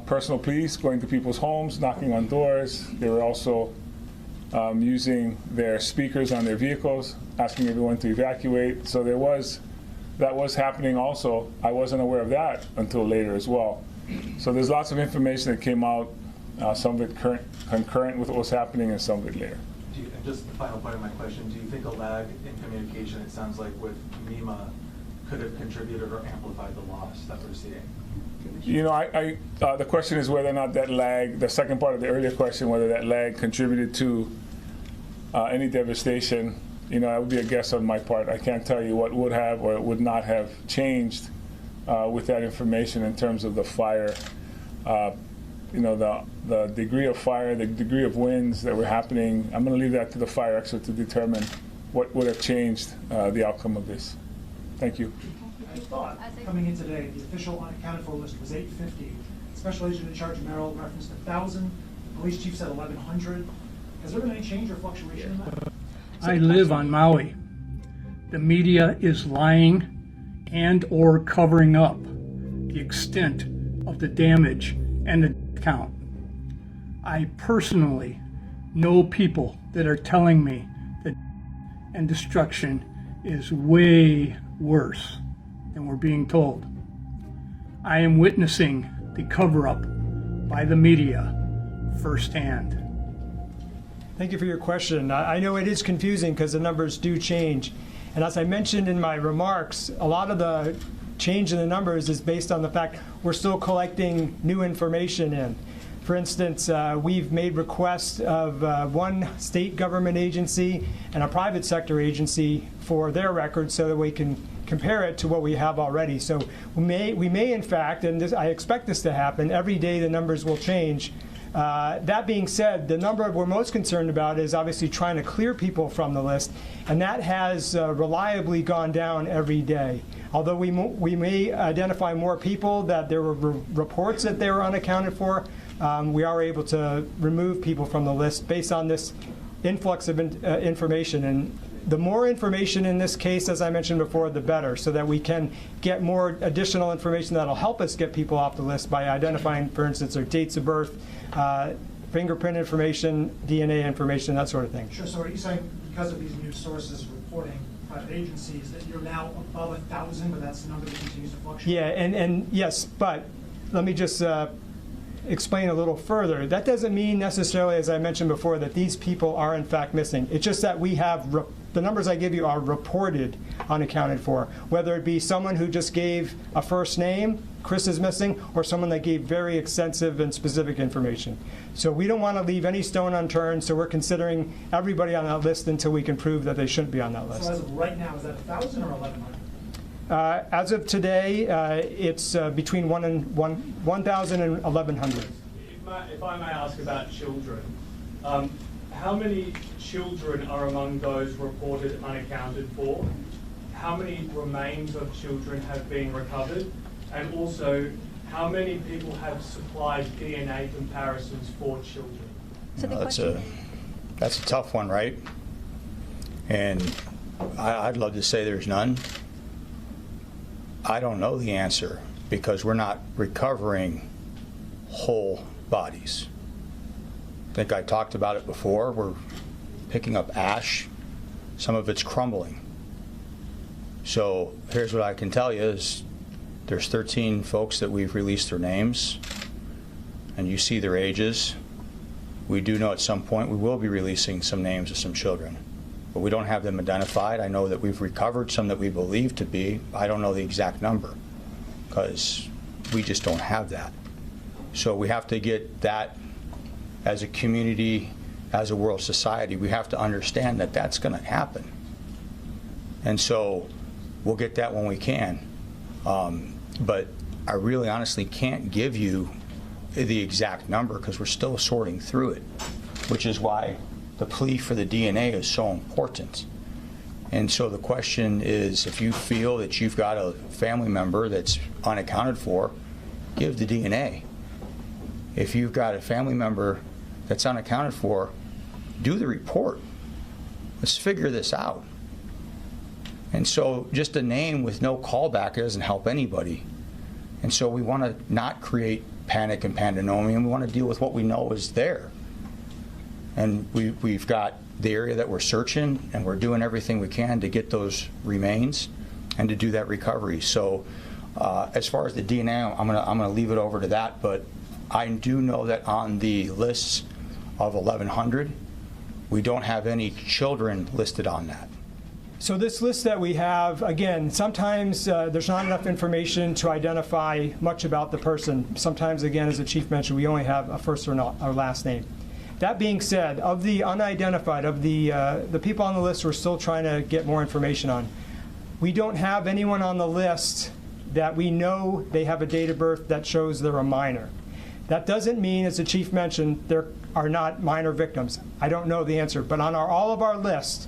S10: personal pleas, going to people's homes, knocking on doors. They were also using their speakers on their vehicles, asking everyone to evacuate. So that was happening also. I wasn't aware of that until later as well. So there's lots of information that came out, some of it concurrent with what was happening and some of it later.
S8: And just the final part of my question, do you think a lag in communication, it sounds like with FEMA, could have contributed or amplified the loss that we're seeing?
S10: You know, the question is whether or not that lag, the second part of the earlier question, whether that lag contributed to any devastation. You know, that would be a guess on my part. I can't tell you what would have or would not have changed with that information in terms of the fire. You know, the degree of fire, the degree of winds that were happening. I'm going to leave that to the fire expert to determine what would have changed the outcome of this. Thank you.
S1: I thought coming in today, the official unaccounted for list was 850. Special Agent in charge of Merrill referenced 1,000. The police chief said 1,100. Has there been any change or fluctuation in that?
S6: I live on Maui. The media is lying and or covering up the extent of the damage and the count. I personally know people that are telling me that and destruction is way worse than we're being told. I am witnessing the cover-up by the media firsthand.
S11: Thank you for your question. I know it is confusing because the numbers do change. And as I mentioned in my remarks, a lot of the change in the numbers is based on the fact we're still collecting new information in. For instance, we've made requests of one state government agency and a private sector agency for their records so that we can compare it to what we have already. So we may in fact, and I expect this to happen, every day the numbers will change. That being said, the number we're most concerned about is obviously trying to clear people from the list, and that has reliably gone down every day. Although we may identify more people that there were reports that they were unaccounted for, we are able to remove people from the list based on this influx of information. And the more information in this case, as I mentioned before, the better, so that we can get more additional information that will help us get people off the list by identifying, for instance, their dates of birth, fingerprint information, DNA information, that sort of thing.
S1: Sure. So are you saying because of these new sources reporting private agencies that you're now above 1,000, but that's the number that continues to fluctuate?
S11: Yeah, and yes, but let me just explain a little further. That doesn't mean necessarily, as I mentioned before, that these people are in fact missing. It's just that we have the numbers I give you are reported unaccounted for, whether it be someone who just gave a first name, Chris is missing, or someone that gave very extensive and specific information. So we don't want to leave any stone unturned, so we're considering everybody on that list until we can prove that they shouldn't be on that list.
S1: So as of right now, is that 1,000 or 1,100?
S11: As of today, it's between 1,000 and 1,100.
S12: If I may ask about children, how many children are among those reported unaccounted for? How many remains of children have been recovered? And also, how many people have supplied DNA comparisons for children?
S4: That's a tough one, right? And I'd love to say there's none. I don't know the answer because we're not recovering whole bodies. I think I talked about it before. We're picking up ash. Some of it's crumbling. So here's what I can tell you is there's 13 folks that we've released their names, and you see their ages. We do know at some point we will be releasing some names of some children, but we don't have them identified. I know that we've recovered some that we believe to be. I don't know the exact number because we just don't have that. So we have to get that as a community, as a world society. We have to understand that that's going to happen. And so we'll get that when we can. But I really honestly can't give you the exact number because we're still sorting through it, which is why the plea for the DNA is so important. And so the question is, if you feel that you've got a family member that's unaccounted for, give the DNA. If you've got a family member that's unaccounted for, do the report. Let's figure this out. And so just a name with no callback doesn't help anybody. And so we want to not create panic and pandemonium. We want to deal with what we know is there. And we've got the area that we're searching, and we're doing everything we can to get those remains and to do that recovery. So as far as the DNA, I'm gonna leave it over to that, but I do know that on the lists of 1,100, we don't have any children listed on that.
S11: So this list that we have, again, sometimes there's not enough information to identify much about the person. Sometimes, again, as the chief mentioned, we only have a first or last name. That being said, of the unidentified, of the people on the list we're still trying to get more information on, we don't have anyone on the list that we know they have a date of birth that shows they're a minor. That doesn't mean, as the chief mentioned, there are not minor victims. I don't know the answer, but on all of our lists,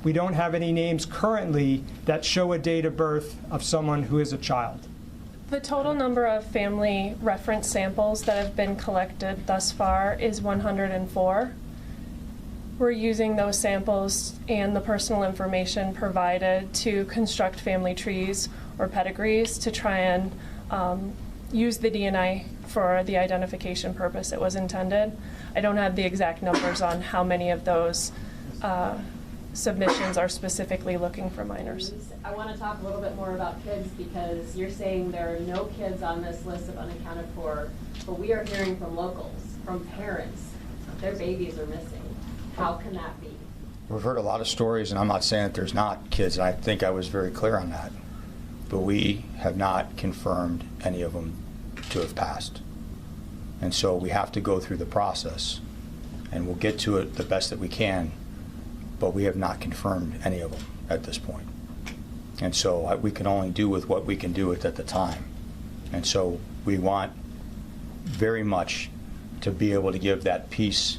S11: we don't have any names currently that show a date of birth of someone who is a child.
S13: The total number of family reference samples that have been collected thus far is 104. We're using those samples and the personal information provided to construct family trees or pedigrees to try and use the DNA for the identification purpose it was intended. I don't have the exact numbers on how many of those submissions are specifically looking for minors.
S14: I want to talk a little bit more about kids because you're saying there are no kids on this list of unaccounted for, but we are hearing from locals, from parents, their babies are missing. How can that be?
S4: We've heard a lot of stories, and I'm not saying that there's not kids, and I think I was very clear on that. But we have not confirmed any of them to have passed. And so we have to go through the process, and we'll get to it the best that we can, but we have not confirmed any of them at this point. And so we can only do with what we can do with at the time. And so we want very much to be able to give that peace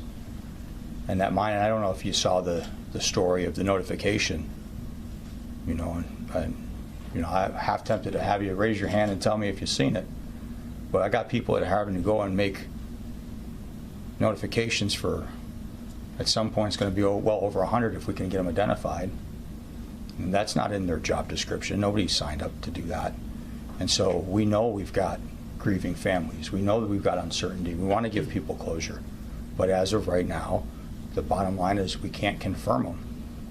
S4: and that mind. And I don't know if you saw the story of the notification, you know, and you know, I'm half tempted to have you raise your hand and tell me if you've seen it. But I got people that are having to go and make notifications for, at some point it's going to be well over 100 if we can get them identified. And that's not in their job description. Nobody signed up to do that. And so we know we've got grieving families. We know that we've got uncertainty. We want to give people closure. But as of right now, the bottom line is we can't confirm them.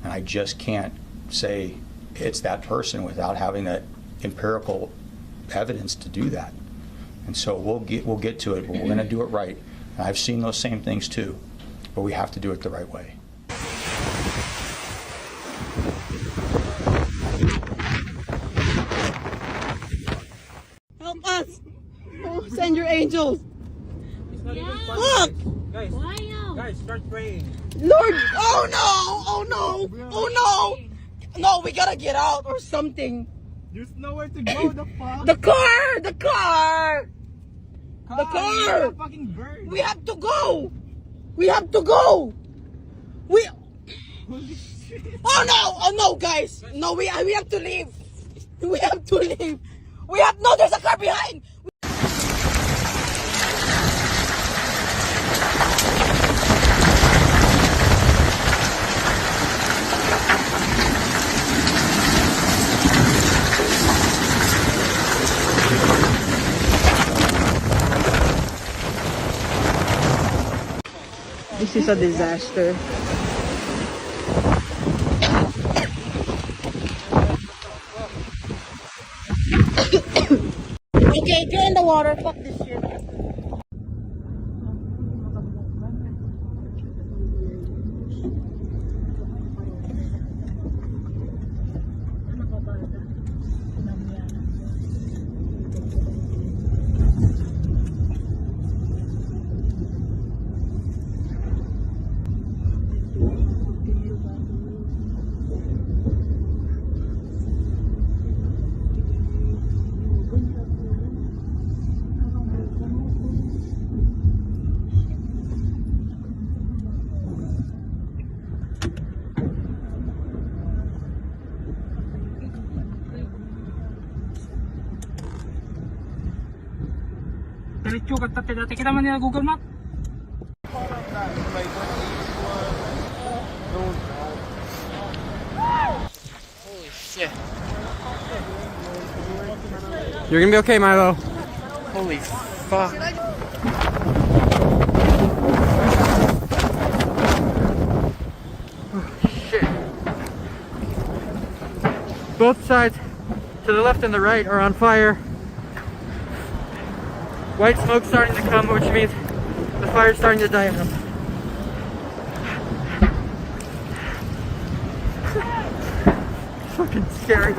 S4: And I just can't say it's that person without having that empirical evidence to do that. And so we'll get to it, but we're going to do it right. And I've seen those same things too, but we have to do it the right way.
S15: Help us! Oh, send your angels! Look!
S16: Guys, start praying.
S15: Lord! Oh no! Oh no! Oh no! No, we gotta get out or something.
S16: There's nowhere to go. The fuck?
S15: The car! The car! The car!
S16: Fucking bird.
S15: We have to go! We have to go! We. Oh no! Oh no, guys! No, we have to leave. We have to leave. No, there's a car behind. This is a disaster. Okay, get in the water. Fuck this shit.
S16: Kita man nila Google Map.
S15: Holy shit.
S16: You're gonna be okay, Milo.
S15: Holy fuck.
S16: Shit. Both sides, to the left and the right, are on fire. White smoke starting to come, which means the fire's starting to die out. Fucking scary.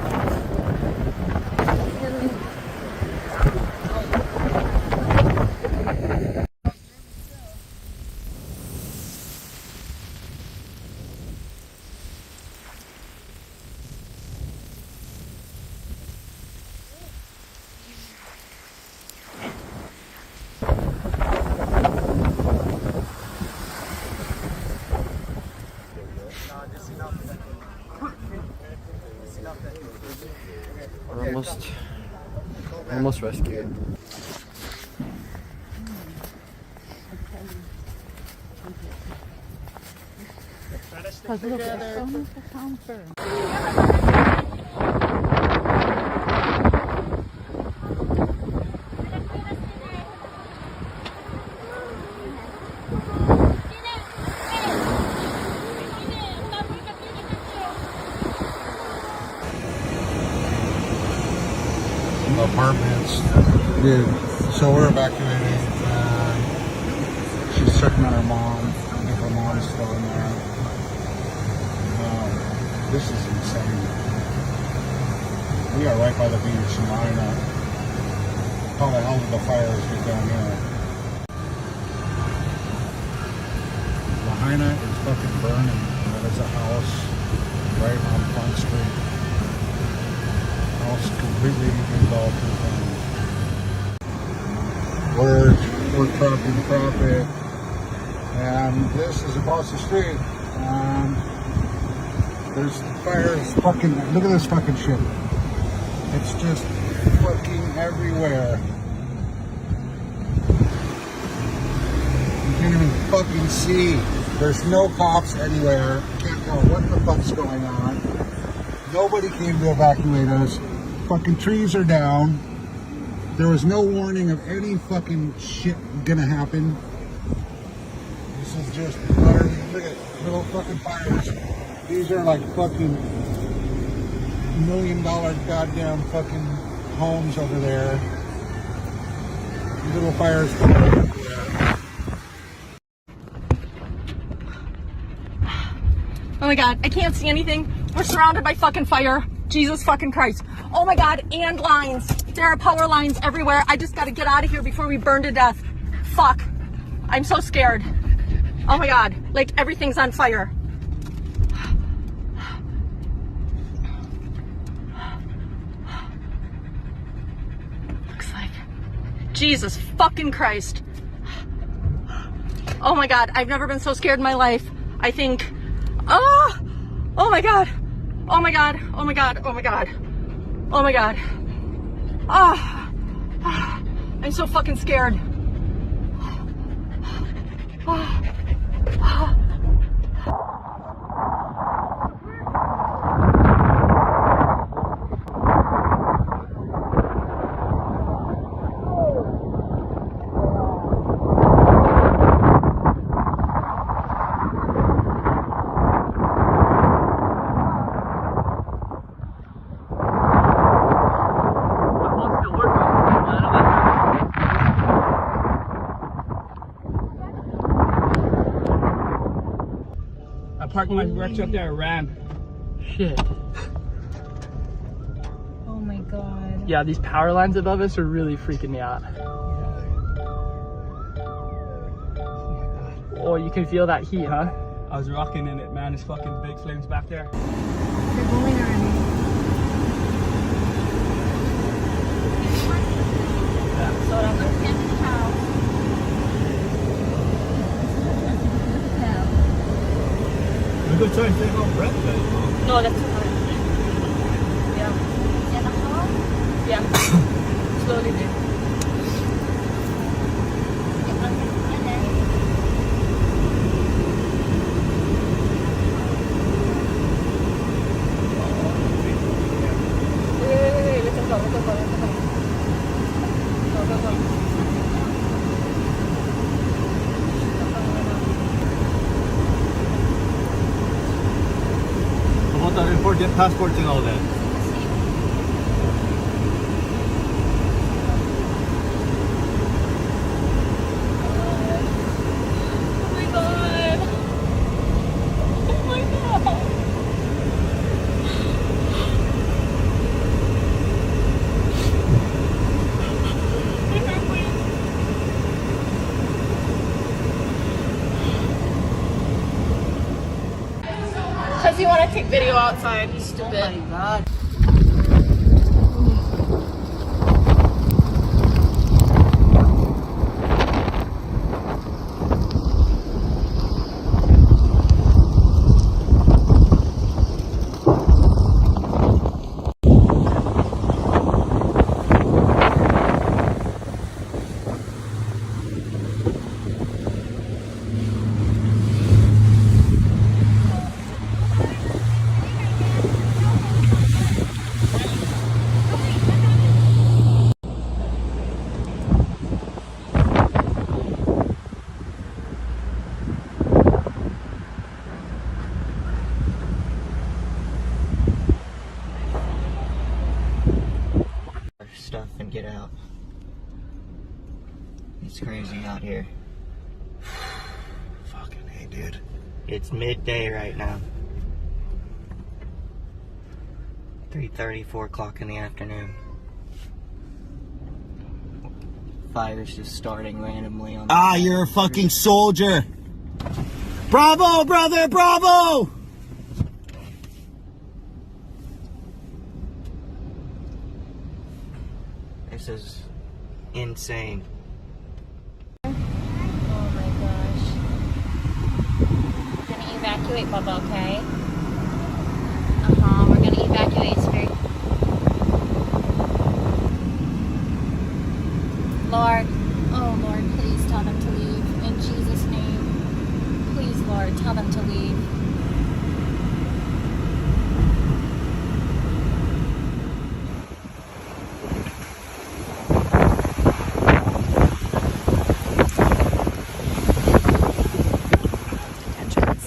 S16: Almost rescued.
S17: Apartments, dude. So we're evacuating. She's checking on her mom. I think her mom's still in there. This is insane. We are right by the beach in Lahaina. How the hell did the fires get down here? Lahaina is fucking burning. That is a house right on Front Street. House completely engulfed in flames. We're trapped in traffic, and this is across the street. There's fires fucking. Look at this fucking shit. It's just fucking everywhere. You can't even fucking see. There's no cops anywhere. You can't tell what the fuck's going on. Nobody came to evacuate us. Fucking trees are down. There was no warning of any fucking shit gonna happen. This is just utterly, look at little fucking fires. These are like fucking $1 million goddamn fucking homes over there. These little fires.
S15: Oh my God, I can't see anything. We're surrounded by fucking fire. Jesus fucking Christ. Oh my God, and lines. There are power lines everywhere. I just gotta get out of here before we burn to death. Fuck. I'm so scared. Oh my God, like everything's on fire. Looks like, Jesus fucking Christ. Oh my God, I've never been so scared in my life. I think, oh my God. Oh my God, oh my God, oh my God. Oh my God. I'm so fucking scared.
S16: Parked my wrecked up there and ran. Shit.
S18: Oh my God.
S16: Yeah, these power lines above us are really freaking me out. Oh, you can feel that heat, huh? I was rocking in it, man. There's fucking big flames back there.
S18: They're going around.
S16: Yeah. So we're gonna try and take our breath then.
S18: No, that's too hard. Yeah. Yeah. Slowly do. Hey, let's go, let's go, let's go. Go, go, go.
S16: Important passports and all that.
S18: Oh my God. Oh my God.
S15: Because you want to take video outside, you stupid.
S18: Oh my God.
S2: out. It's crazy out here.
S17: Fucking hey, dude.
S2: It's midday right now. 3:30, 4 o'clock in the afternoon. Fire's just starting randomly on the
S17: You're a fucking soldier. Bravo, brother, bravo!
S2: This is insane.
S19: Oh my gosh. We're gonna evacuate Bubba, okay? We're gonna evacuate. It's very... Lord. Oh Lord, please tell them to leave. In Jesus' name. Please, Lord, tell them to leave.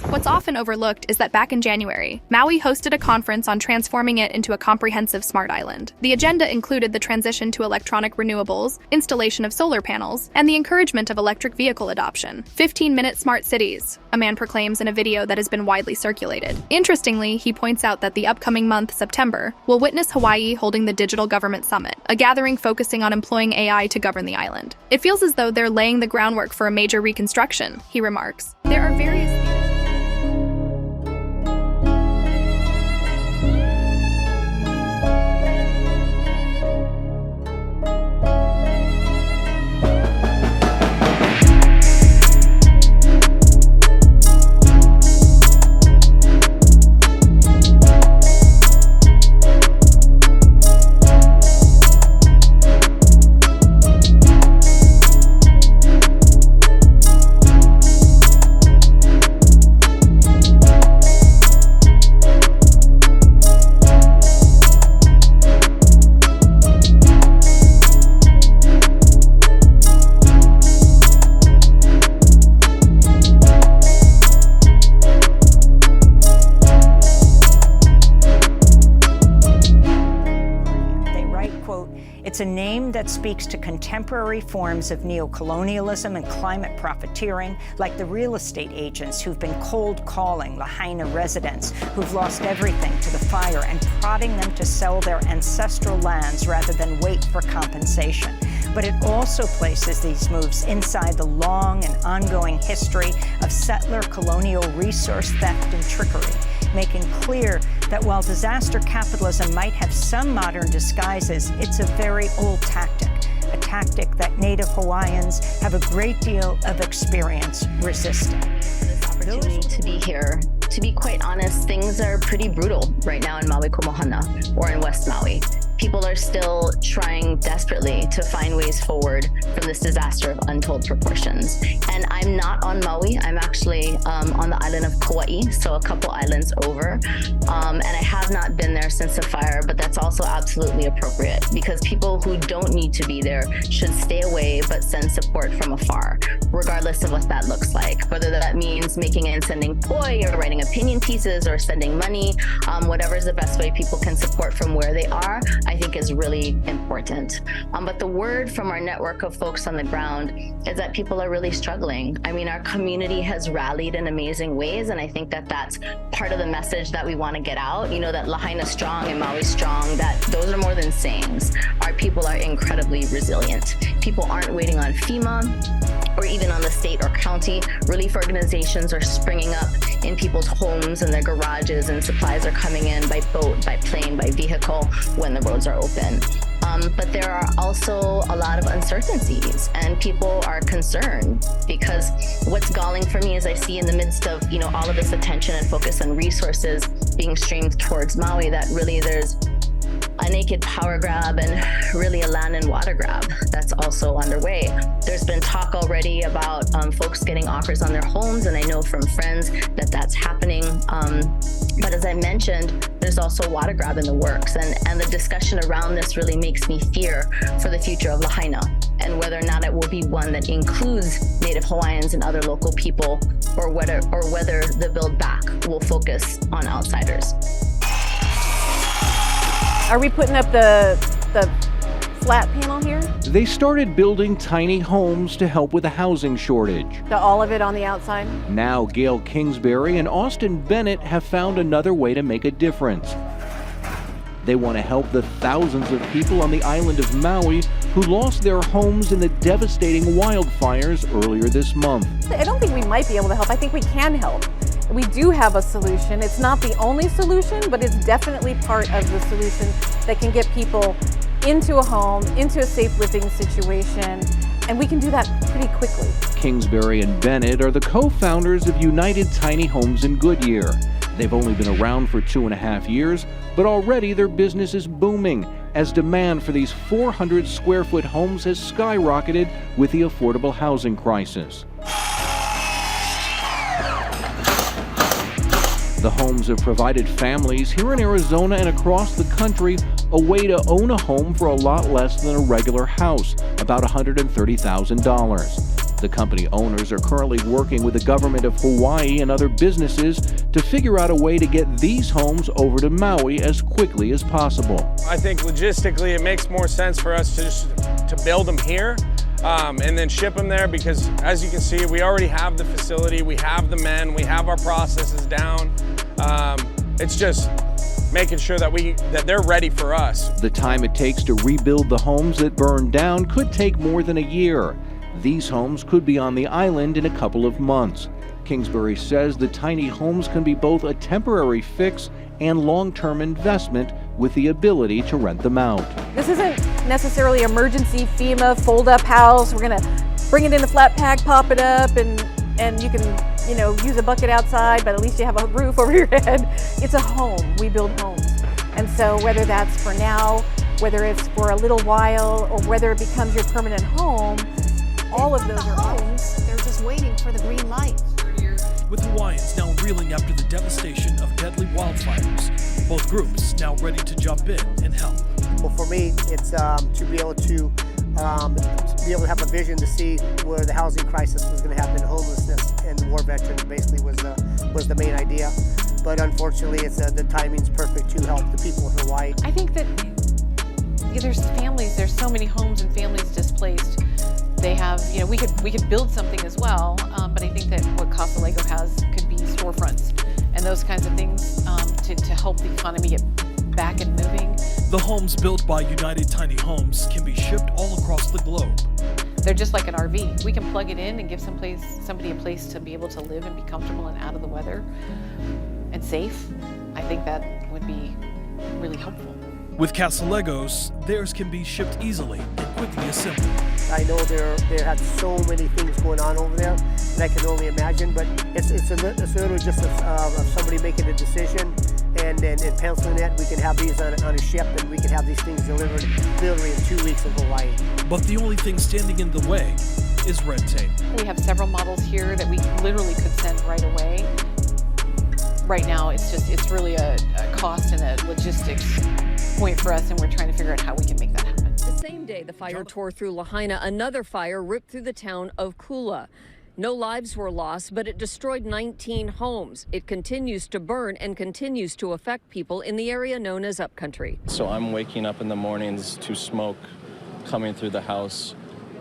S20: What's often overlooked is that back in January, Maui hosted a conference on transforming it into a comprehensive smart island. The agenda included the transition to electronic renewables, installation of solar panels, and the encouragement of electric vehicle adoption. 15-minute smart cities, a man proclaims in a video that has been widely circulated. Interestingly, he points out that the upcoming month, September, will witness Hawaii holding the Digital Government Summit, a gathering focusing on employing AI to govern the island. It feels as though they're laying the groundwork for a major reconstruction, he remarks. There are various
S21: It's a name that speaks to contemporary forms of neocolonialism and climate profiteering, like the real estate agents who've been cold calling Lahaina residents who've lost everything to the fire and prodding them to sell their ancestral lands rather than wait for compensation. But it also places these moves inside the long and ongoing history of settler colonial resource theft and trickery, making clear that while disaster capitalism might have some modern disguises, it's a very old tactic, a tactic that Native Hawaiians have a great deal of experience resisting.
S22: Opportunity to be here. To be quite honest, things are pretty brutal right now in Maui Komohana or in West Maui. People are still trying desperately to find ways forward from this disaster of untold proportions. And I'm not on Maui. I'm actually on the island of Kauai, so a couple islands over. And I have not been there since the fire, but that's also absolutely appropriate because people who don't need to be there should stay away but send support from afar, regardless of what that looks like. Whether that means making and sending poi or writing opinion pieces or sending money, whatever is the best way people can support from where they are, I think is really important. But the word from our network of folks on the ground is that people are really struggling. I mean, our community has rallied in amazing ways, and I think that that's part of the message that we want to get out. You know, that Lahaina strong and Maui strong, that those are more than sayings. Our people are incredibly resilient. People aren't waiting on FEMA or even on the state or county. Relief organizations are springing up in people's homes and their garages, and supplies are coming in by boat, by plane, by vehicle when the roads are open. But there are also a lot of uncertainties, and people are concerned because what's galling for me is I see in the midst of, you know, all of this attention and focus on resources being streamed towards Maui, that really there's a naked power grab and really a land and water grab that's also underway. There's been talk already about folks getting offers on their homes, and I know from friends that that's happening. But as I mentioned, there's also water grab in the works, and the discussion around this really makes me fear for the future of Lahaina and whether or not it will be one that includes Native Hawaiians and other local people, or whether the Build Back will focus on outsiders.
S23: Are we putting up the
S3: flat panel here?
S9: They started building tiny homes to help with the housing shortage.
S3: All of it on the outside?
S9: Now Gail Kingsbury and Austin Bennett have found another way to make a difference. They want to help the thousands of people on the island of Maui who lost their homes in the devastating wildfires earlier this month.
S3: I don't think we might be able to help. I think we can help. We do have a solution. It's not the only solution, but it's definitely part of the solution that can get people into a home, into a safe living situation, and we can do that pretty quickly.
S9: Kingsbury and Bennett are the co-founders of United Tiny Homes in Goodyear. They've only been around for 2.5 years, but already their business is booming as demand for these 400 square foot homes has skyrocketed with the affordable housing crisis. The homes have provided families here in Arizona and across the country a way to own a home for a lot less than a regular house, about $130,000. The company owners are currently working with the government of Hawaii and other businesses to figure out a way to get these homes over to Maui as quickly as possible.
S23: I think logistically it makes more sense for us to build them here and then ship them there, because as you can see, we already have the facility, we have the men, we have our processes down. It's just making sure that they're ready for us.
S9: The time it takes to rebuild the homes that burned down could take more than a year. These homes could be on the island in a couple of months. Kingsbury says the tiny homes can be both a temporary fix and long-term investment with the ability to rent them out.
S3: This isn't necessarily emergency FEMA fold-up house. We're gonna bring it in a flat pack, pop it up, and you can, use a bucket outside, but at least you have a roof over your head. It's a home. We build homes. And so whether that's for now, whether it's for a little while, or whether it becomes your permanent home, all of those are homes.
S24: They're just waiting for the green light.
S25: With Hawaiians now reeling after the devastation of deadly wildfires, both groups now ready to jump in and help.
S26: Well, for me, it's to be able to have a vision to see where the housing crisis was going to happen, homelessness, and the war veterans basically was the main idea. But unfortunately, the timing's perfect to help the people in Hawaii.
S3: I think that there's so many homes and families displaced. They have, we could build something as well, but I think that what Casa Lego has could be storefronts and those kinds of things to help the economy get back and moving.
S25: The homes built by United Tiny Homes can be shipped all across the globe.
S3: They're just like an RV. We can plug it in and give somebody a place to be able to live and be comfortable and out of the weather and safe. I think that would be really helpful.
S25: With Casa Legos, theirs can be shipped easily and quickly assembled.
S26: I know there have so many things going on over there, and I can only imagine, but it's literally just of somebody making a decision and penciling it. We can have these on a ship, and we can have these things delivered literally in 2 weeks in Hawaii.
S25: But the only thing standing in the way is red tape.
S3: We have several models here that we literally could send right away. Right now, it's really a cost and a logistics point for us, and we're trying to figure out how we can make that happen.
S27: The same day the fire tore through Lahaina, another fire ripped through the town of Kula. No lives were lost, but it destroyed 19 homes. It continues to burn and continues to affect people in the area known as Upcountry.
S28: So I'm waking up in the mornings to smoke coming through the house,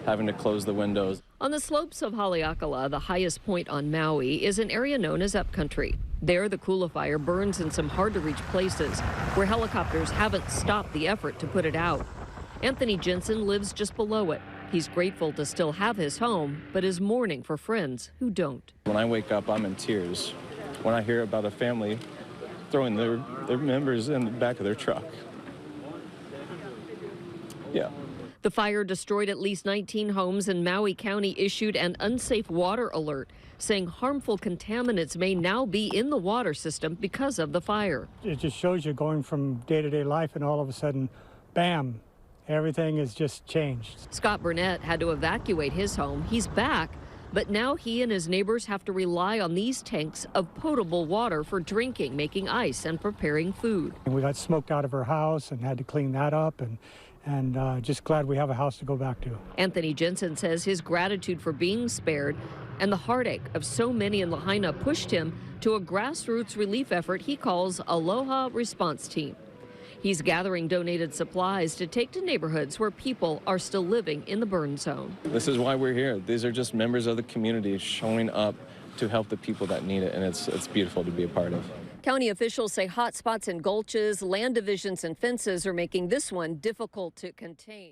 S28: having to close the windows.
S27: On the slopes of Haleakala, the highest point on Maui, is an area known as Upcountry. There, the Kula fire burns in some hard-to-reach places where helicopters haven't stopped the effort to put it out. Anthony Jensen lives just below it. He's grateful to still have his home, but is mourning for friends who don't.
S28: When I wake up, I'm in tears when I hear about a family throwing their members in the back of their truck. Yeah.
S27: The fire destroyed at least 19 homes, and Maui County issued an unsafe water alert, saying harmful contaminants may now be in the water system because of the fire.
S11: It just shows you going from day-to-day life, and all of a sudden, bam, everything has just changed.
S27: Scott Burnett had to evacuate his home. He's back, but now he and his neighbors have to rely on these tanks of potable water for drinking, making ice, and preparing food.
S11: And we got smoked out of our house and had to clean that up, and just glad we have a house to go back to.
S27: Anthony Jensen says his gratitude for being spared and the heartache of so many in Lahaina pushed him to a grassroots relief effort he calls Aloha Response Team. He's gathering donated supplies to take to neighborhoods where people are still living in the burn zone.
S28: This is why we're here. These are just members of the community showing up to help the people that need it, and it's beautiful to be a part of.
S27: County officials say hot spots and gulches, land divisions and fences are making this one difficult to contain.